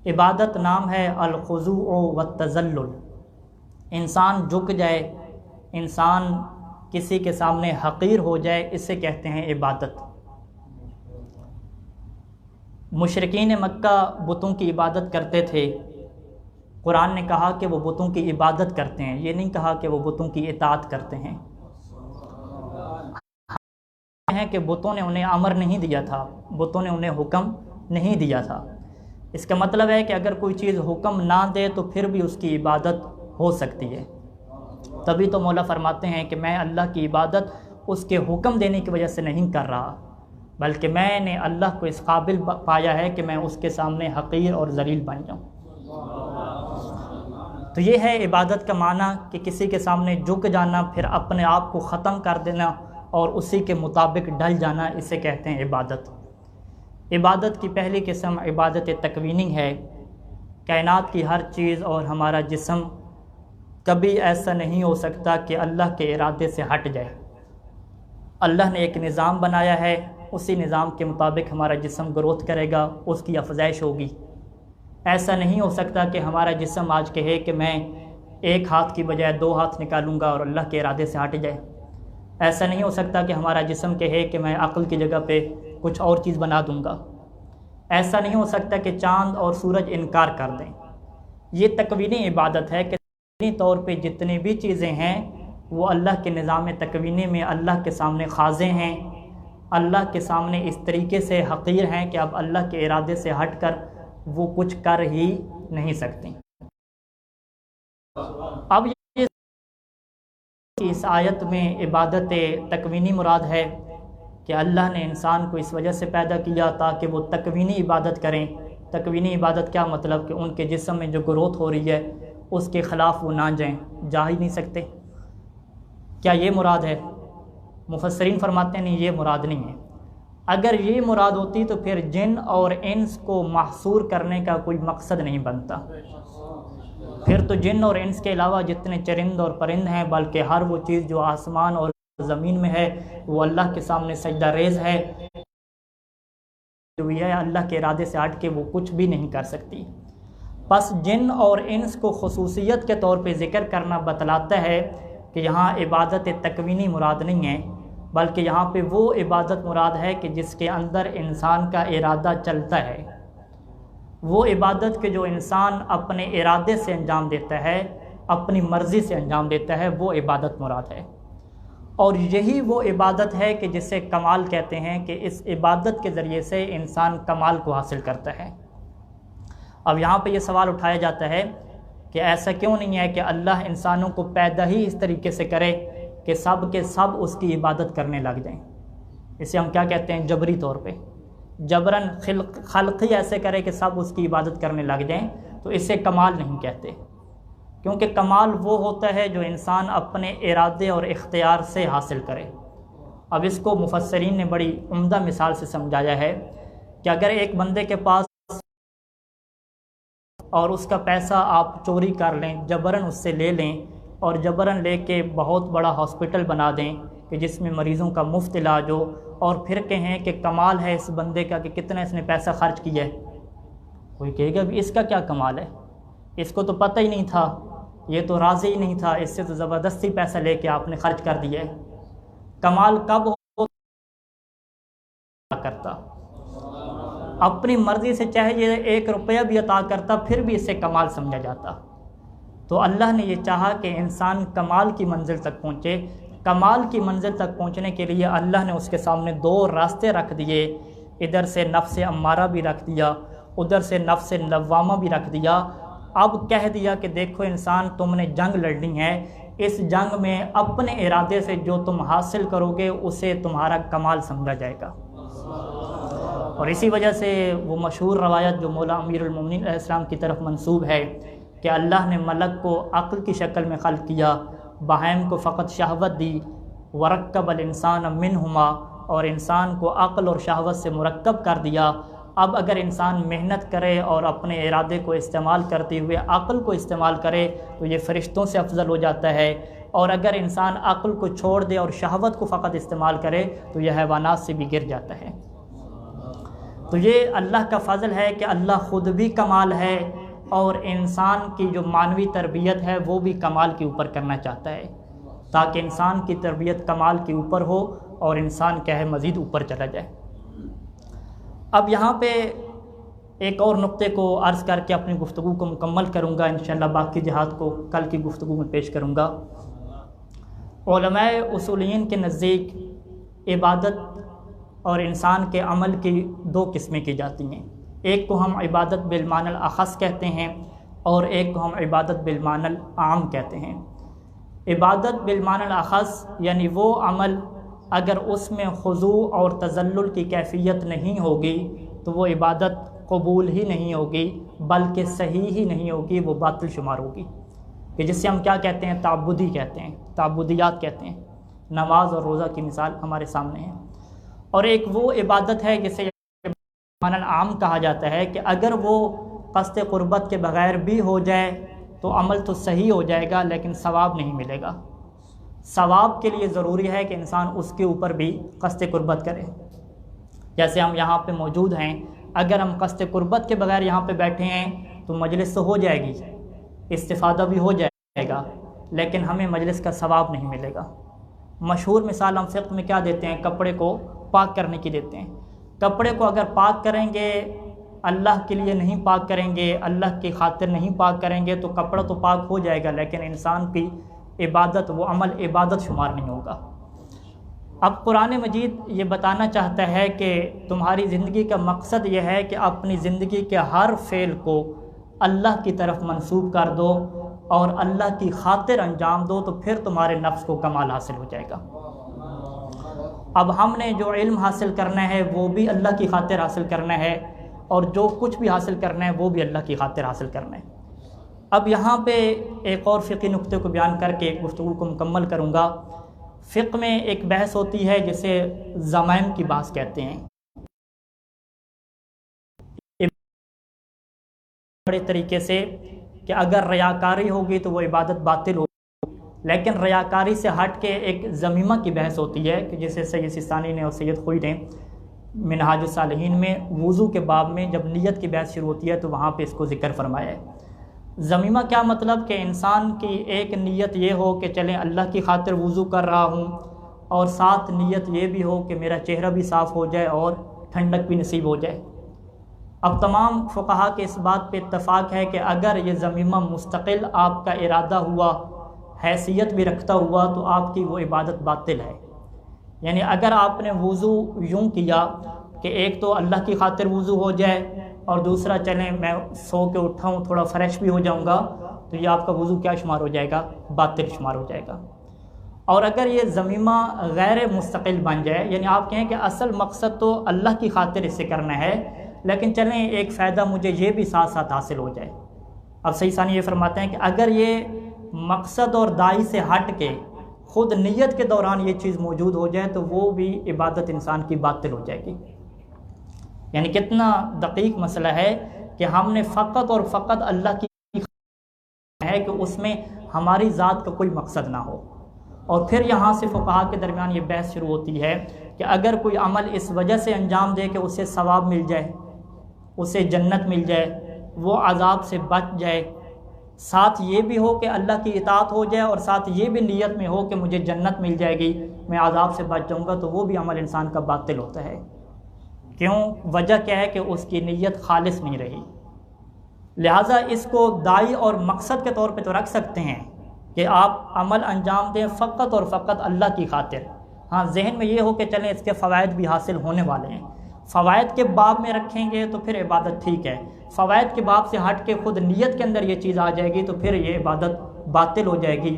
عبادت نام ہے الخضوع والتذلل، انسان جھک جائے، انسان کسی کے سامنے حقیر ہو جائے، اسے کہتے ہیں عبادت۔ مشرکین مکہ بتوں کی عبادت کرتے تھے، قرآن نے کہا کہ وہ بتوں کی عبادت کرتے ہیں، یہ نہیں کہا کہ وہ بتوں کی اطاعت کرتے ہیں۔ کہ بتوں نے انہیں امر نہیں دیا تھا، بتوں نے انہیں حکم نہیں دیا تھا۔ اس کا مطلب ہے کہ اگر کوئی چیز حکم نہ دے تو پھر بھی اس کی عبادت ہو سکتی ہے۔ تبھی تو مولا فرماتے ہیں کہ میں اللہ کی عبادت اس کے حکم دینے کی وجہ سے نہیں کر رہا، بلکہ میں نے اللہ کو اس قابل پایا ہے کہ میں اس کے سامنے حقیر اور ذلیل بن جاؤں۔ تو یہ ہے عبادت کا معنی کہ کسی کے سامنے جھک جانا، پھر اپنے آپ کو ختم کر دینا اور اسی کے مطابق ڈھل جانا، اسے کہتے ہیں عبادت۔ عبادت کی پہلی قسم عبادت تکوینی ہے۔ کائنات کی ہر چیز اور ہمارا جسم کبھی ایسا نہیں ہو سکتا کہ اللہ کے ارادے سے ہٹ جائے۔ اللہ نے ایک نظام بنایا ہے، اسی نظام کے مطابق ہمارا جسم گروتھ کرے گا، اس کی افزائش ہوگی۔ ایسا نہیں ہو سکتا کہ ہمارا جسم آج کہے کہ میں ایک ہاتھ کی بجائے 2 ہاتھ نکالوں گا اور اللہ کے ارادے سے ہٹ جائے۔ ایسا نہیں ہو سکتا کہ ہمارا جسم کہے کہ میں عقل کی جگہ پہ کچھ اور چیز بنا دوں گا۔ ایسا نہیں ہو سکتا کہ چاند اور سورج انکار کر دیں۔ یہ تکوینی عبادت ہے کہ تکوینی طور پہ جتنی بھی چیزیں ہیں وہ اللہ کے نظام تکوینی میں اللہ کے سامنے خاضع ہیں، اللہ کے سامنے اس طریقے سے حقیر ہیں کہ اب اللہ کے ارادے سے ہٹ کر وہ کچھ کر ہی نہیں سکتی۔ اب یہ اس آیت میں عبادت تکوینی مراد ہے کہ اللہ نے انسان کو اس وجہ سے پیدا کیا تاکہ وہ تکوینی عبادت کریں۔ تکوینی عبادت کیا مطلب کہ ان کے جسم میں جو گروتھ ہو رہی ہے اس کے خلاف وہ نہ جائیں، جا ہی نہیں سکتے۔ کیا یہ مراد ہے؟ مفسرین فرماتے ہیں نہیں، یہ مراد نہیں ہے۔ اگر یہ مراد ہوتی تو پھر جن اور انس کو محصور کرنے کا کوئی مقصد نہیں بنتا، پھر تو جن اور انس کے علاوہ جتنے چرند اور پرند ہیں، بلکہ ہر وہ چیز جو آسمان اور زمین میں ہے وہ اللہ کے سامنے سجدہ ریز ہے، جو ہے اللہ کے ارادے سے ہٹ کے وہ کچھ بھی نہیں کر سکتی۔ پس جن اور انس کو خصوصیت کے طور پہ ذکر کرنا بتلاتا ہے کہ یہاں عبادت تکوینی مراد نہیں ہے، بلکہ یہاں پہ وہ عبادت مراد ہے کہ جس کے اندر انسان کا ارادہ چلتا ہے، وہ عبادت کہ جو انسان اپنے ارادے سے انجام دیتا ہے، اپنی مرضی سے انجام دیتا ہے، وہ عبادت مراد ہے۔ اور یہی وہ عبادت ہے کہ جسے کمال کہتے ہیں، کہ اس عبادت کے ذریعے سے انسان کمال کو حاصل کرتا ہے۔ اب یہاں پہ یہ سوال اٹھایا جاتا ہے کہ ایسا کیوں نہیں ہے کہ اللہ انسانوں کو پیدا ہی اس طریقے سے کرے کہ سب کے سب اس کی عبادت کرنے لگ جائیں؟ اسے ہم کیا کہتے ہیں؟ جبری طور پہ جبراً خلق ہی ایسے کرے کہ سب اس کی عبادت کرنے لگ جائیں، تو اسے کمال نہیں کہتے، کیونکہ کمال وہ ہوتا ہے جو انسان اپنے ارادے اور اختیار سے حاصل کرے۔ اب اس کو مفسرین نے بڑی عمدہ مثال سے سمجھایا ہے کہ اگر ایک بندے کے پاس اور اس کا پیسہ آپ چوری کر لیں، جبراً اس سے لے لیں اور جبراً لے کے بہت بڑا ہاسپٹل بنا دیں کہ جس میں مریضوں کا مفت علاج ہو، اور پھر کہیں کہ کمال ہے اس بندے کا کہ کتنا اس نے پیسہ خرچ کیا ہے، کوئی کہے گا اس کا کیا کمال ہے، اس کو تو پتہ ہی نہیں تھا، یہ تو راضی ہی نہیں تھا، اس سے تو زبردستی پیسہ لے کے آپ نے خرچ کر دیا ہے۔ کمال کب ہو کرتا؟ اپنی مرضی سے چاہے یہ 1 روپیہ بھی عطا کرتا پھر بھی اسے کمال سمجھا جاتا۔ تو اللہ نے یہ چاہا کہ انسان کمال کی منزل تک پہنچے۔ کمال کی منزل تک پہنچنے کے لیے اللہ نے اس کے سامنے 2 راستے رکھ دیے، ادھر سے نفس امارہ بھی رکھ دیا، ادھر سے نفس لوامہ بھی رکھ دیا۔ اب کہہ دیا کہ دیکھو انسان، تم نے جنگ لڑنی ہے، اس جنگ میں اپنے ارادے سے جو تم حاصل کرو گے اسے تمہارا کمال سمجھا جائے گا۔ اور اسی وجہ سے وہ مشہور روایت جو مولا امیر المومنین علیہ السلام کی طرف منسوب ہے کہ اللہ نے ملک کو عقل کی شکل میں خلق کیا، بہائم کو فقط شہوت دی، ورکب الانسان منہما، اور انسان کو عقل اور شہوت سے مرکب کر دیا۔ اب اگر انسان محنت کرے اور اپنے ارادے کو استعمال کرتے ہوئے عقل کو استعمال کرے تو یہ فرشتوں سے افضل ہو جاتا ہے، اور اگر انسان عقل کو چھوڑ دے اور شہوت کو فقط استعمال کرے تو یہ حیوانات سے بھی گر جاتا ہے۔ تو یہ اللہ کا فضل ہے کہ اللہ خود بھی کمال ہے، اور انسان کی جو معنوی تربیت ہے وہ بھی کمال کے اوپر کرنا چاہتا ہے، تاکہ انسان کی تربیت کمال کے اوپر ہو اور انسان کیا ہے مزید اوپر چلا جائے۔ اب یہاں پہ ایک اور نقطے کو عرض کر کے اپنی گفتگو کو مکمل کروں گا، انشاءاللہ باقی جہات کو کل کی گفتگو میں پیش کروں گا۔ علماء اصولین کے نزدیک عبادت اور انسان کے عمل کی 2 قسمیں کی جاتی ہیں، ایک کو ہم عبادت بالمعنی الاخص کہتے ہیں اور ایک کو ہم عبادت بالمعنی العام کہتے ہیں۔ عبادت بالمعنی الاخص یعنی وہ عمل اگر اس میں خضوع اور تذلل کی کیفیت نہیں ہوگی تو وہ عبادت قبول ہی نہیں ہوگی، بلکہ صحیح ہی نہیں ہوگی، وہ باطل شمار ہوگی، کہ جس سے ہم کیا کہتے ہیں؟ تعبدی کہتے ہیں، تعبدیات کہتے ہیں۔ نماز اور روزہ کی مثال ہمارے سامنے ہے۔ اور ایک وہ عبادت ہے جسے معنی عام کہا جاتا ہے کہ اگر وہ قصد قربت کے بغیر بھی ہو جائے تو عمل تو صحیح ہو جائے گا لیکن ثواب نہیں ملے گا۔ ثواب کے لیے ضروری ہے کہ انسان اس کے اوپر بھی قصد قربت کرے۔ جیسے ہم یہاں پہ موجود ہیں، اگر ہم قصد قربت کے بغیر یہاں پہ بیٹھے ہیں تو مجلس تو ہو جائے گی، استفادہ بھی ہو جائے گا، لیکن ہمیں مجلس کا ثواب نہیں ملے گا۔ مشہور مثال ہم فقہ میں کیا دیتے ہیں؟ کپڑے کو پاک کرنے کی دیتے ہیں۔ کپڑے کو اگر پاک کریں گے، اللہ کے لیے نہیں پاک کریں گے، اللہ کی خاطر نہیں پاک کریں گے تو کپڑا تو پاک ہو جائے گا لیکن انسان کی عبادت، وہ عمل عبادت شمار نہیں ہوگا۔ اب قرآن مجید یہ بتانا چاہتا ہے کہ تمہاری زندگی کا مقصد یہ ہے کہ اپنی زندگی کے ہر فعل کو اللہ کی طرف منسوب کر دو اور اللہ کی خاطر انجام دو، تو پھر تمہارے نفس کو کمال حاصل ہو جائے گا۔ اب ہم نے جو علم حاصل کرنا ہے وہ بھی اللہ کی خاطر حاصل کرنا ہے، اور جو کچھ بھی حاصل کرنا ہے وہ بھی اللہ کی خاطر حاصل کرنا ہے۔ اب یہاں پہ ایک اور فقہی نقطے کو بیان کر کے گفتگو کو مکمل کروں گا۔ فقہ میں ایک بحث ہوتی ہے جسے ضمائم کی بحث کہتے ہیں۔ بڑے طریقے سے کہ اگر ریاکاری ہوگی تو وہ عبادت باطل ہوگی، لیکن ریاکاری سے ہٹ کے ایک ضمیمہ کی بحث ہوتی ہے کہ جسے سید سیستانی نے اور سید خوئی نے منہاج الصالحین میں وضو کے باب میں جب نیت کی بحث شروع ہوتی ہے تو وہاں پہ اس کو ذکر فرمایا ہے۔ ضمیمہ کیا مطلب کہ انسان کی ایک نیت یہ ہو کہ چلیں اللہ کی خاطر وضو کر رہا ہوں، اور ساتھ نیت یہ بھی ہو کہ میرا چہرہ بھی صاف ہو جائے اور ٹھنڈک بھی نصیب ہو جائے۔ اب تمام فقہا کے اس بات پہ اتفاق ہے کہ اگر یہ ضمیمہ مستقل آپ کا ارادہ ہوا، حیثیت بھی رکھتا ہوا، تو آپ کی وہ عبادت باطل ہے۔ یعنی اگر آپ نے وضو یوں کیا کہ ایک تو اللہ کی خاطر وضو ہو جائے اور دوسرا چلیں میں سو کے اٹھاؤں تھوڑا فریش بھی ہو جاؤں گا، تو یہ آپ کا وضو کیا شمار ہو جائے گا؟ باطل شمار ہو جائے گا۔ اور اگر یہ ضمیمہ غیر مستقل بن جائے، یعنی آپ کہیں کہ اصل مقصد تو اللہ کی خاطر اسے کرنا ہے، لیکن چلیں ایک فائدہ مجھے یہ بھی ساتھ ساتھ حاصل ہو جائے۔ اب صحیح ثانی یہ فرماتے ہیں کہ اگر یہ مقصد اور داعی سے ہٹ کے خود نیت کے دوران یہ چیز موجود ہو جائے تو وہ بھی عبادت انسان کی باطل ہو جائے گی۔ یعنی کتنا دقیق مسئلہ ہے کہ ہم نے فقط اور فقط اللہ کی ہے کہ اس میں ہماری ذات کا کوئی مقصد نہ ہو۔ اور پھر یہاں سے فقہا کے درمیان یہ بحث شروع ہوتی ہے کہ اگر کوئی عمل اس وجہ سے انجام دے کہ اسے ثواب مل جائے، اسے جنت مل جائے، وہ عذاب سے بچ جائے، ساتھ یہ بھی ہو کہ اللہ کی اطاعت ہو جائے اور ساتھ یہ بھی نیت میں ہو کہ مجھے جنت مل جائے گی، میں عذاب سے بچ جاؤں گا، تو وہ بھی عمل انسان کا باطل ہوتا ہے۔ کیوں؟ وجہ کیا ہے کہ اس کی نیت خالص نہیں رہی۔ لہٰذا اس کو داعی اور مقصد کے طور پہ تو رکھ سکتے ہیں کہ آپ عمل انجام دیں فقط اور فقط اللہ کی خاطر۔ ہاں ذہن میں یہ ہو کہ چلیں اس کے فوائد بھی حاصل ہونے والے ہیں، فوائد کے باب میں رکھیں گے تو پھر عبادت ٹھیک ہے، فوائد کے باب سے ہٹ کے خود نیت کے اندر یہ چیز آ جائے گی تو پھر یہ عبادت باطل ہو جائے گی۔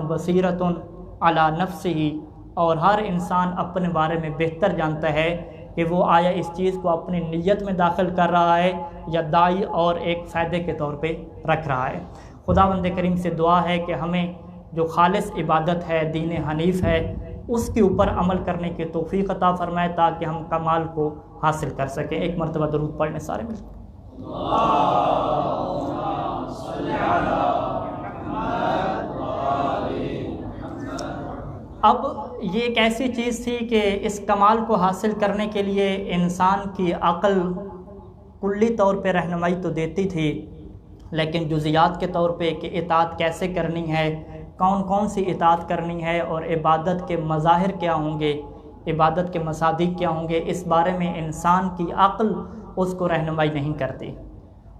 بصیرۃ علی نفسہ، اور ہر انسان اپنے بارے میں بہتر جانتا ہے کہ وہ آیا اس چیز کو اپنی نیت میں داخل کر رہا ہے یا داعی اور ایک فائدے کے طور پہ رکھ رہا ہے۔ خداوند کریم سے دعا ہے کہ ہمیں جو خالص عبادت ہے، دین حنیف ہے، اس کے اوپر عمل کرنے کی توفیق عطا فرمائے تاکہ ہم کمال کو حاصل کر سکیں۔ ایک مرتبہ درود پڑھنے سارے مل کر۔ اب یہ ایک ایسی چیز تھی کہ اس کمال کو حاصل کرنے کے لیے انسان کی عقل کلی طور پہ رہنمائی تو دیتی تھی، لیکن جزیات کے طور پہ کہ اطاعت کیسے کرنی ہے، کون کون سی اطاعت کرنی ہے، اور عبادت کے مظاہر کیا ہوں گے، عبادت کے مصادیق کیا ہوں گے، اس بارے میں انسان کی عقل اس کو رہنمائی نہیں کرتی۔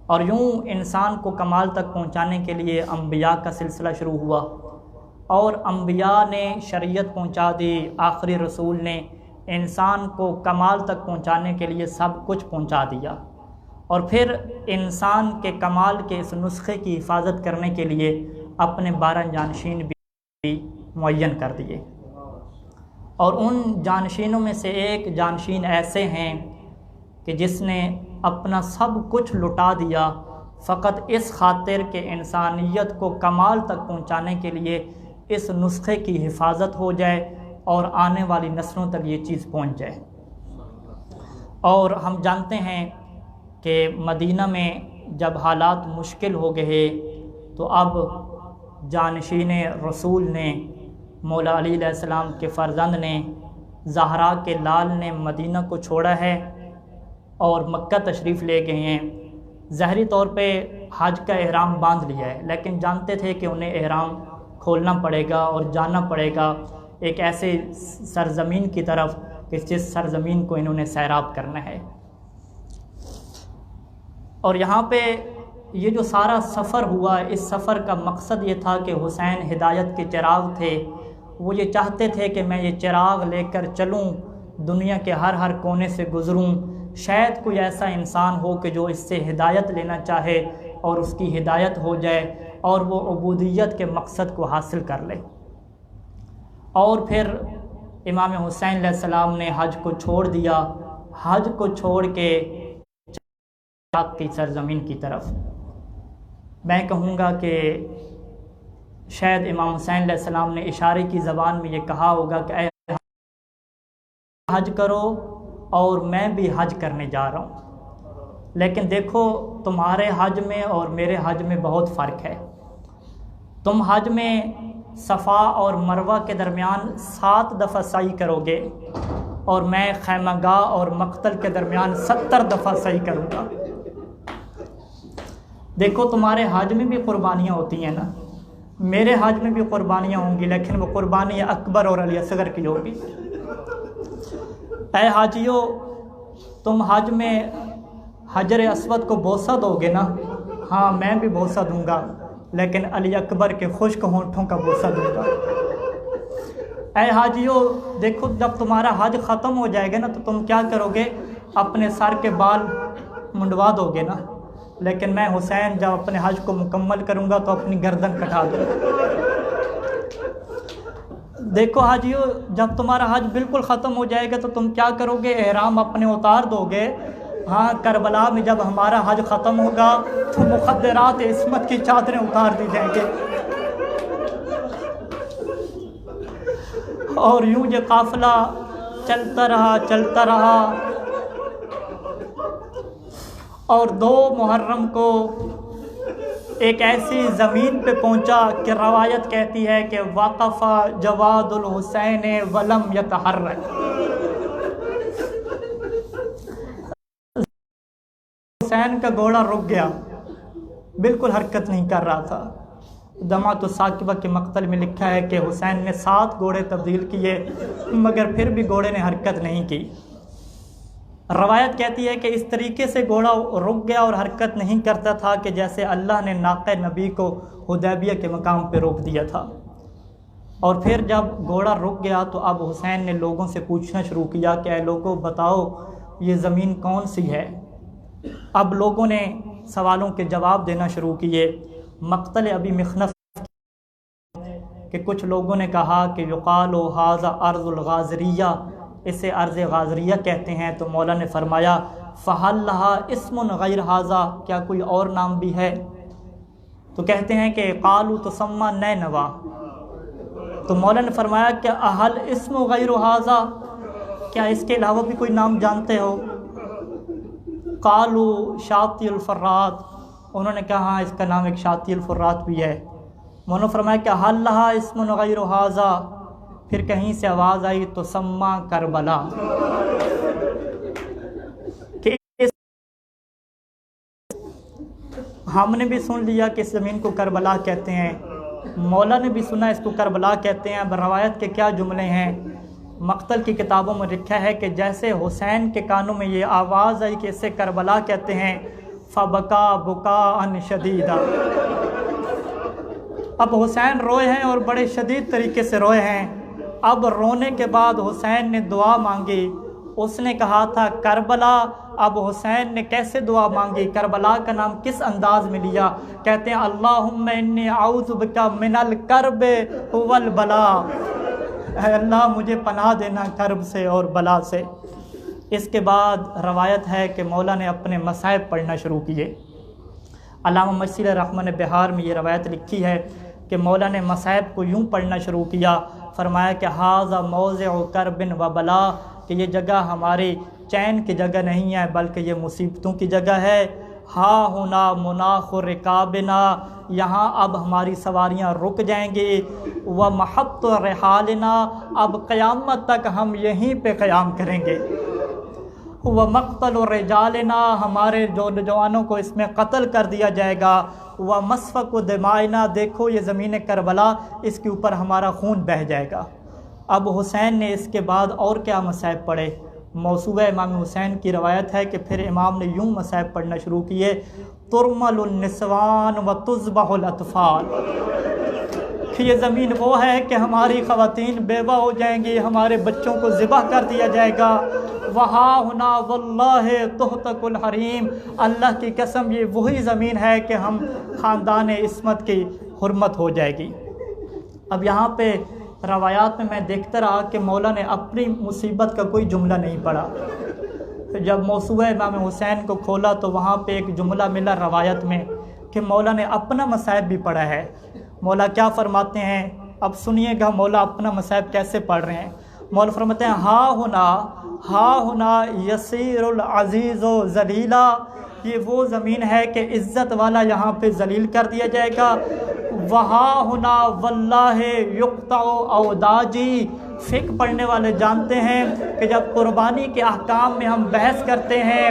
اور یوں انسان کو کمال تک پہنچانے کے لیے انبیاء کا سلسلہ شروع ہوا، اور انبیاء نے شریعت پہنچا دی، آخری رسول نے انسان کو کمال تک پہنچانے کے لیے سب کچھ پہنچا دیا، اور پھر انسان کے کمال کے اس نسخے کی حفاظت کرنے کے لیے اپنے 12 جانشین بھی معین کر دیے۔ اور ان جانشینوں میں سے ایک جانشین ایسے ہیں کہ جس نے اپنا سب کچھ لٹا دیا فقط اس خاطر کہ انسانیت کو کمال تک پہنچانے کے لیے اس نسخے کی حفاظت ہو جائے اور آنے والی نسلوں تک یہ چیز پہنچ جائے۔ اور ہم جانتے ہیں کہ مدینہ میں جب حالات مشکل ہو گئے تو اب جانشین رسول نے، مولا علی علیہ السلام کے فرزند نے، زہرا کے لال نے مدینہ کو چھوڑا ہے اور مکہ تشریف لے گئے ہیں۔ ظاہری طور پہ حج کا احرام باندھ لیا ہے، لیکن جانتے تھے کہ انہیں احرام کھولنا پڑے گا اور جانا پڑے گا ایک ایسے سرزمین کی طرف کہ جس سرزمین کو انہوں نے سیراب کرنا ہے۔ اور یہاں پہ یہ جو سارا سفر ہوا، اس سفر کا مقصد یہ تھا کہ حسین ہدایت کے چراغ تھے، وہ یہ چاہتے تھے کہ میں یہ چراغ لے کر چلوں، دنیا کے ہر کونے سے گزروں، شاید کوئی ایسا انسان ہو کہ جو اس سے ہدایت لینا چاہے اور اس کی ہدایت ہو جائے اور وہ عبودیت کے مقصد کو حاصل کر لے۔ اور پھر امام حسین علیہ السلام نے حج کو چھوڑ دیا، حج کو چھوڑ کے عراق کی سرزمین کی طرف۔ میں کہوں گا کہ شاید امام حسین علیہ السلام نے اشارے کی زبان میں یہ کہا ہوگا کہ اے حج کرو اور میں بھی حج کرنے جا رہا ہوں، لیکن دیکھو تمہارے حج میں اور میرے حج میں بہت فرق ہے۔ تم حج میں صفا اور مروہ کے درمیان 7 دفعہ سعی کرو گے اور میں خیمہ گاہ اور مقتل کے درمیان 70 دفعہ سعی کروں گا۔ دیکھو تمہارے حج میں بھی قربانیاں ہوتی ہیں نا، میرے حج میں بھی قربانیاں ہوں گی، لیکن وہ قربانی اکبر اور علی اصغر کی ہوگی۔ اے حاجیو، تم حج میں حجر اسود کو بوسہ دو گے نا؟ ہاں میں بھی بوسہ دوں گا، لیکن علی اکبر کے خشک ہونٹوں کا بوسہ دوں گا۔ اے حاجیو دیکھو، جب تمہارا حج ختم ہو جائے گا نا تو تم کیا کرو گے؟ اپنے سر کے بال منڈوا دو گے نا، لیکن میں حسین جب اپنے حج کو مکمل کروں گا تو اپنی گردن کٹا دوں گا۔ دیکھو حاجیو، جب تمہارا حج بالکل ختم ہو جائے گا تو تم کیا کرو گے؟ احرام اپنے اتار دو گے۔ ہاں کربلا میں جب ہمارا حج ختم ہوگا تو مخدرات عصمت کی چادریں اتار دی جائیں گے، اور یوں یہ قافلہ چلتا رہا اور 2 محرم کو ایک ایسی زمین پہ پہنچا کہ روایت کہتی ہے کہ وقف جواد الحسین ولم یتحرک، حسین کا گھوڑا رک گیا، بالکل حرکت نہیں کر رہا تھا۔ دمعۃ الثاقبہ کے مقتل میں لکھا ہے کہ حسین نے 7 گھوڑے تبدیل کیے مگر پھر بھی گھوڑے نے حرکت نہیں کی۔ روایت کہتی ہے کہ اس طریقے سے گھوڑا رک گیا اور حرکت نہیں کرتا تھا کہ جیسے اللہ نے ناقہ نبی کو حدیبیہ کے مقام پہ روک دیا تھا۔ اور پھر جب گھوڑا رک گیا تو اب حسین نے لوگوں سے پوچھنا شروع کیا کہ اے لوگوں بتاؤ یہ زمین کون سی ہے؟ اب لوگوں نے سوالوں کے جواب دینا شروع کیے۔ مقتل ابی مخنف کہ کچھ لوگوں نے کہا کہ یقال ھذا ارض الغازریہ، اسے ارض غازریہ کہتے ہیں۔ تو مولا نے فرمایا فہل لہا اسم غیر ھذا، کیا کوئی اور نام بھی ہے؟ تو کہتے ہیں کہ قالوا تسمى نینوا۔ تو مولا نے فرمایا کہ اہل اسم غیر ھذا، کیا اس کے علاوہ بھی کوئی نام جانتے ہو؟ قالوا شاطئ الفرات، انہوں نے کہا ہاں اس کا نام ایک شاطئ الفرات بھی ہے۔ مولا نے فرمایا کہ حل لہا اسم غیر ھذا، پھر کہیں سے آواز آئی تو سما کربلا، کہ ہم نے بھی سن لیا کہ اس زمین کو کربلا کہتے ہیں، مولا نے بھی سنا اس کو کربلا کہتے ہیں۔ اب روایت کے کیا جملے ہیں؟ مقتل کی کتابوں میں لکھا ہے کہ جیسے حسین کے کانوں میں یہ آواز آئی کہ اسے کربلا کہتے ہیں، فبکا بکاء شدیدا، اب حسین روئے ہیں اور بڑے شدید طریقے سے روئے ہیں۔ اب رونے کے بعد حسین نے دعا مانگی، اس نے کہا تھا کربلا، اب حسین نے کیسے دعا مانگی، کربلا کا نام کس انداز میں لیا؟ کہتے ہیں اللہم انی اعوذ بک من الکرب والبلاء، اے اللہ مجھے پناہ دینا کرب سے اور بلا سے۔ اس کے بعد روایت ہے کہ مولا نے اپنے مصائب پڑھنا شروع کیے۔ علامہ مشیر رحمن بہار میں یہ روایت لکھی ہے کہ مولا نے مصائب کو یوں پڑھنا شروع کیا، فرمایا کہ ھذا موضع کرب و بلا، کہ یہ جگہ ہماری چین کی جگہ نہیں ہے بلکہ یہ مصیبتوں کی جگہ ہے۔ ہا ہونا مناخ رکابنا، یہاں اب ہماری سواریاں رک جائیں گی۔ و محط رحالنا، اب قیامت تک ہم یہیں پہ قیام کریں گے۔ و مقتل رجالنا، ہمارے جو نوجوانوں کو اس میں قتل کر دیا جائے گا۔ و مسفک دمائنا، دیکھو یہ زمین کربلا، اس کے اوپر ہمارا خون بہہ جائے گا۔ اب حسین نے اس کے بعد اور کیا مصائب پڑھے؟ موصوبہ امام حسین کی روایت ہے کہ پھر امام نے یوں مصائب پڑھنا شروع کیے، ترمل النسوان و تذبح الاطفال، کہ یہ زمین وہ ہے کہ ہماری خواتین بیوہ ہو جائیں گی، ہمارے بچوں کو ذبح کر دیا جائے گا۔ وہا ہونا واللہ تہتک الحریم، اللہ کی قسم یہ وہی زمین ہے کہ ہم خاندان عصمت کی حرمت ہو جائے گی۔ اب یہاں پہ روایات میں دیکھتا رہا کہ مولا نے اپنی مصیبت کا کوئی جملہ نہیں پڑھا۔ جب موسوعہ امام حسین کو کھولا تو وہاں پہ ایک جملہ ملا روایت میں کہ مولا نے اپنا مصائب بھی پڑھا ہے۔ مولا کیا فرماتے ہیں؟ اب سنیے گا مولا اپنا مصائب کیسے پڑھ رہے ہیں۔ مولا فرماتے ہیں ہا ہونا یسیر العزیز و ذلیلا، یہ وہ زمین ہے کہ عزت والا یہاں پہ ذلیل کر دیا جائے گا۔ وہا ہنا واللہ یقطع اوداجی۔ فقہ پڑھنے والے جانتے ہیں کہ جب قربانی کے احکام میں ہم بحث کرتے ہیں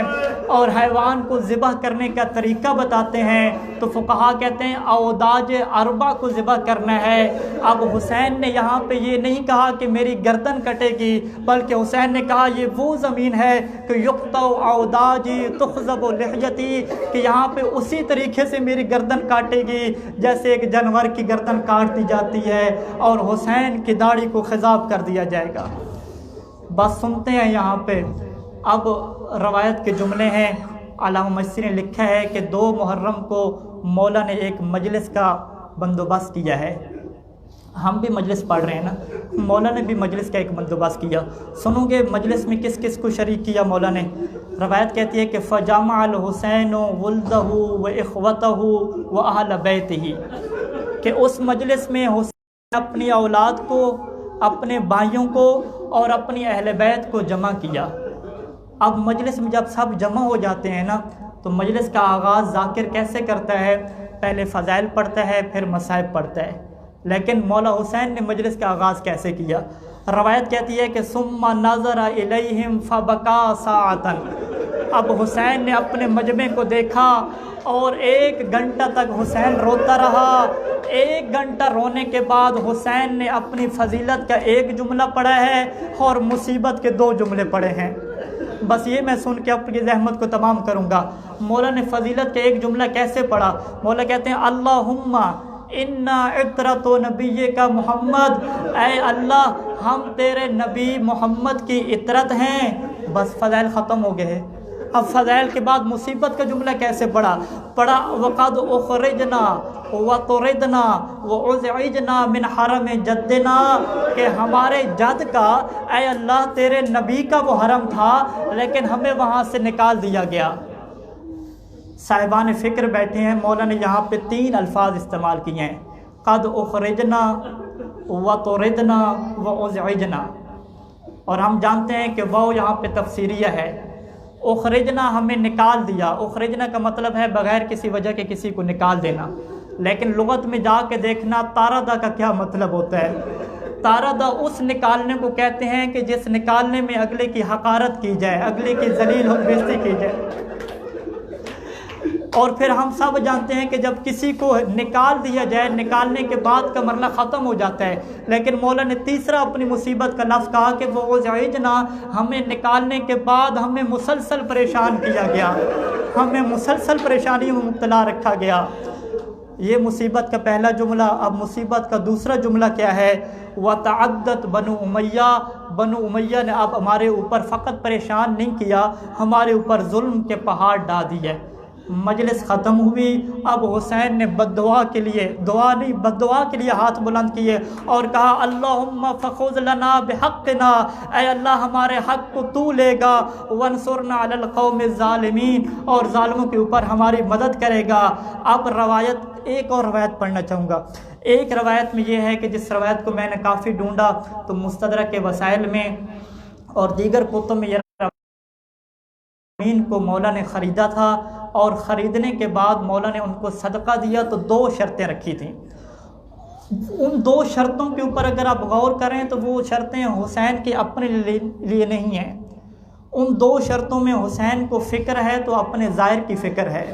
اور حیوان کو ذبح کرنے کا طریقہ بتاتے ہیں تو فقہا کہتے ہیں اوداج اربع کو ذبح کرنا ہے۔ اب حسین نے یہاں پہ یہ نہیں کہا کہ میری گردن کٹے گی، بلکہ حسین نے کہا یہ وہ زمین ہے کہ یقطع اوداجی تخضب لحیتی، کہ یہاں پہ اسی طریقے سے میری گردن کاٹے گی جیسے ایک جانور کی گردن کاٹ دی جاتی ہے، اور حسین کی داڑھی کو خضاب کر دیا جائے گا۔ بس سنتے ہیں یہاں پہ۔ اب روایت کے جملے ہیں، علامہ مجلسی نے لکھا ہے کہ 2 محرم کو مولا نے ایک مجلس کا بندوبست کیا ہے۔ ہم بھی مجلس پڑھ رہے ہیں نا، مولا نے بھی مجلس کا ایک بندوبست کیا۔ سنو گے مجلس میں کس کس کو شریک کیا مولا نے؟ روایت کہتی ہے کہ فجمع الحسین ولدہ و اخوتہ و اہل بیتہ، کہ اس مجلس میں حسین اپنی اولاد کو، اپنے بھائیوں کو اور اپنی اہل بیت کو جمع کیا۔ اب مجلس میں جب سب جمع ہو جاتے ہیں نا تو مجلس کا آغاز ذاکر کیسے کرتا ہے؟ پہلے فضائل پڑھتا ہے، پھر مصائب پڑھتا ہے۔ لیکن مولا حسین نے مجلس کا آغاز کیسے کیا؟ روایت کہتی ہے کہ ثم نظر الیہم فبکا ساعتا، اب حسین نے اپنے مجمع کو دیکھا اور 1 گھنٹہ تک حسین روتا رہا۔ 1 گھنٹہ رونے کے بعد حسین نے اپنی فضیلت کا 1 جملہ پڑھا ہے اور مصیبت کے 2 جملے پڑھے ہیں۔ بس یہ میں سن کے اپنی زحمت کو تمام کروں گا۔ مولا نے فضیلت کا 1 جملہ کیسے پڑھا؟ مولا کہتے ہیں اللہم انا عطرۃ نبیک محمد، اے اللہ ہم تیرے نبی محمد کی عطرت ہیں۔ بس فضائل ختم ہو گئے۔ اب فضائل کے بعد مصیبت کا جملہ کیسے پڑھا؟ وقد اخرجنا وطردنا وازعجنا من حرم جدنا، کہ ہمارے جد کا، اے اللہ تیرے نبی کا وہ حرم تھا لیکن ہمیں وہاں سے نکال دیا گیا۔ صاحبان فکر بیٹھے ہیں، مولا نے یہاں پہ 3 الفاظ استعمال کیے ہیں، قد اخرجنا وطردنا وازعجنا، اور ہم جانتے ہیں کہ وہ یہاں پہ تفسیریہ ہے۔ اخرجنا ہمیں نکال دیا، اخرجنا کا مطلب ہے بغیر کسی وجہ کے کسی کو نکال دینا، لیکن لغت میں جا کے دیکھنا طاردا کا کیا مطلب ہوتا ہے۔ طاردا اس نکالنے کو کہتے ہیں کہ جس نکالنے میں اگلے کی حقارت کی جائے، اگلے کی ذلیل و بےزتی کی جائے۔ اور پھر ہم سب جانتے ہیں کہ جب کسی کو نکال دیا جائے، نکالنے کے بعد کا مرحلہ ختم ہو جاتا ہے، لیکن مولا نے تیسرا اپنی مصیبت کا لفظ کہا کہ وہ زعجنا، ہمیں نکالنے کے بعد ہمیں مسلسل پریشان کیا گیا، ہمیں مسلسل پریشانی میں مبتلا رکھا گیا۔ یہ مصیبت کا پہلا جملہ۔ اب مصیبت کا دوسرا جملہ کیا ہے؟ وَتَعَدَّتْ بنو امیہ، بنو امیہ نے اب ہمارے اوپر فقط پریشان نہیں کیا، ہمارے اوپر ظلم کے پہاڑ ڈال دیے۔ مجلس ختم ہوئی۔ اب حسین نے بددعا کے لیے، دعا نہیں بددعا کے لیے ہاتھ بلند کیے اور کہا اللہم فخذ لنا بحقنا، اے اللہ ہمارے حق کو تو لے گا، وانصرنا علی القوم الظالمین، اور ظالموں کے اوپر ہماری مدد کرے گا۔ اب ایک اور روایت پڑھنا چاہوں گا۔ ایک روایت میں یہ ہے کہ جس روایت کو میں نے کافی ڈھونڈا تو مستدرک کے وسائل میں اور دیگر کتب میں یہ زمین کو مولا نے خریدا تھا، اور خریدنے کے بعد مولا نے ان کو صدقہ دیا تو 2 شرطیں رکھی تھیں۔ ان 2 شرطوں کے اوپر اگر آپ غور کریں تو وہ شرطیں حسین کے اپنے لیے نہیں ہیں۔ ان 2 شرطوں میں حسین کو فکر ہے تو اپنے ظاہر کی فکر ہے۔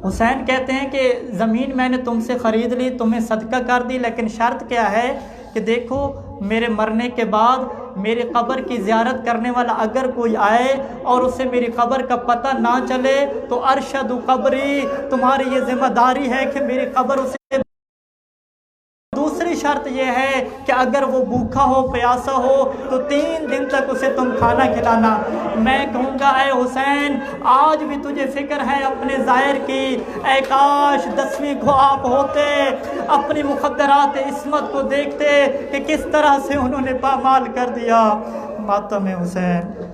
حسین کہتے ہیں کہ زمین میں نے تم سے خرید لی، تمہیں صدقہ کر دی، لیکن شرط کیا ہے کہ دیکھو میرے مرنے کے بعد میری قبر کی زیارت کرنے والا اگر کوئی آئے اور اسے میری قبر کا پتہ نہ چلے تو ارشد قبری، تمہاری یہ ذمہ داری ہے کہ میری قبر اسے۔ دوسری شرط یہ ہے کہ اگر وہ بھوکا ہو، پیاسا ہو تو 3 دن تک اسے تم کھانا کھلانا۔ میں کہوں گا اے حسین آج بھی تجھے فکر ہے اپنے ظاہر کی، اے کاش 10ویں کو آپ ہوتے، اپنی مقدرات عصمت کو دیکھتے کہ کس طرح سے انہوں نے پامال کر دیا۔ ماتم حسین۔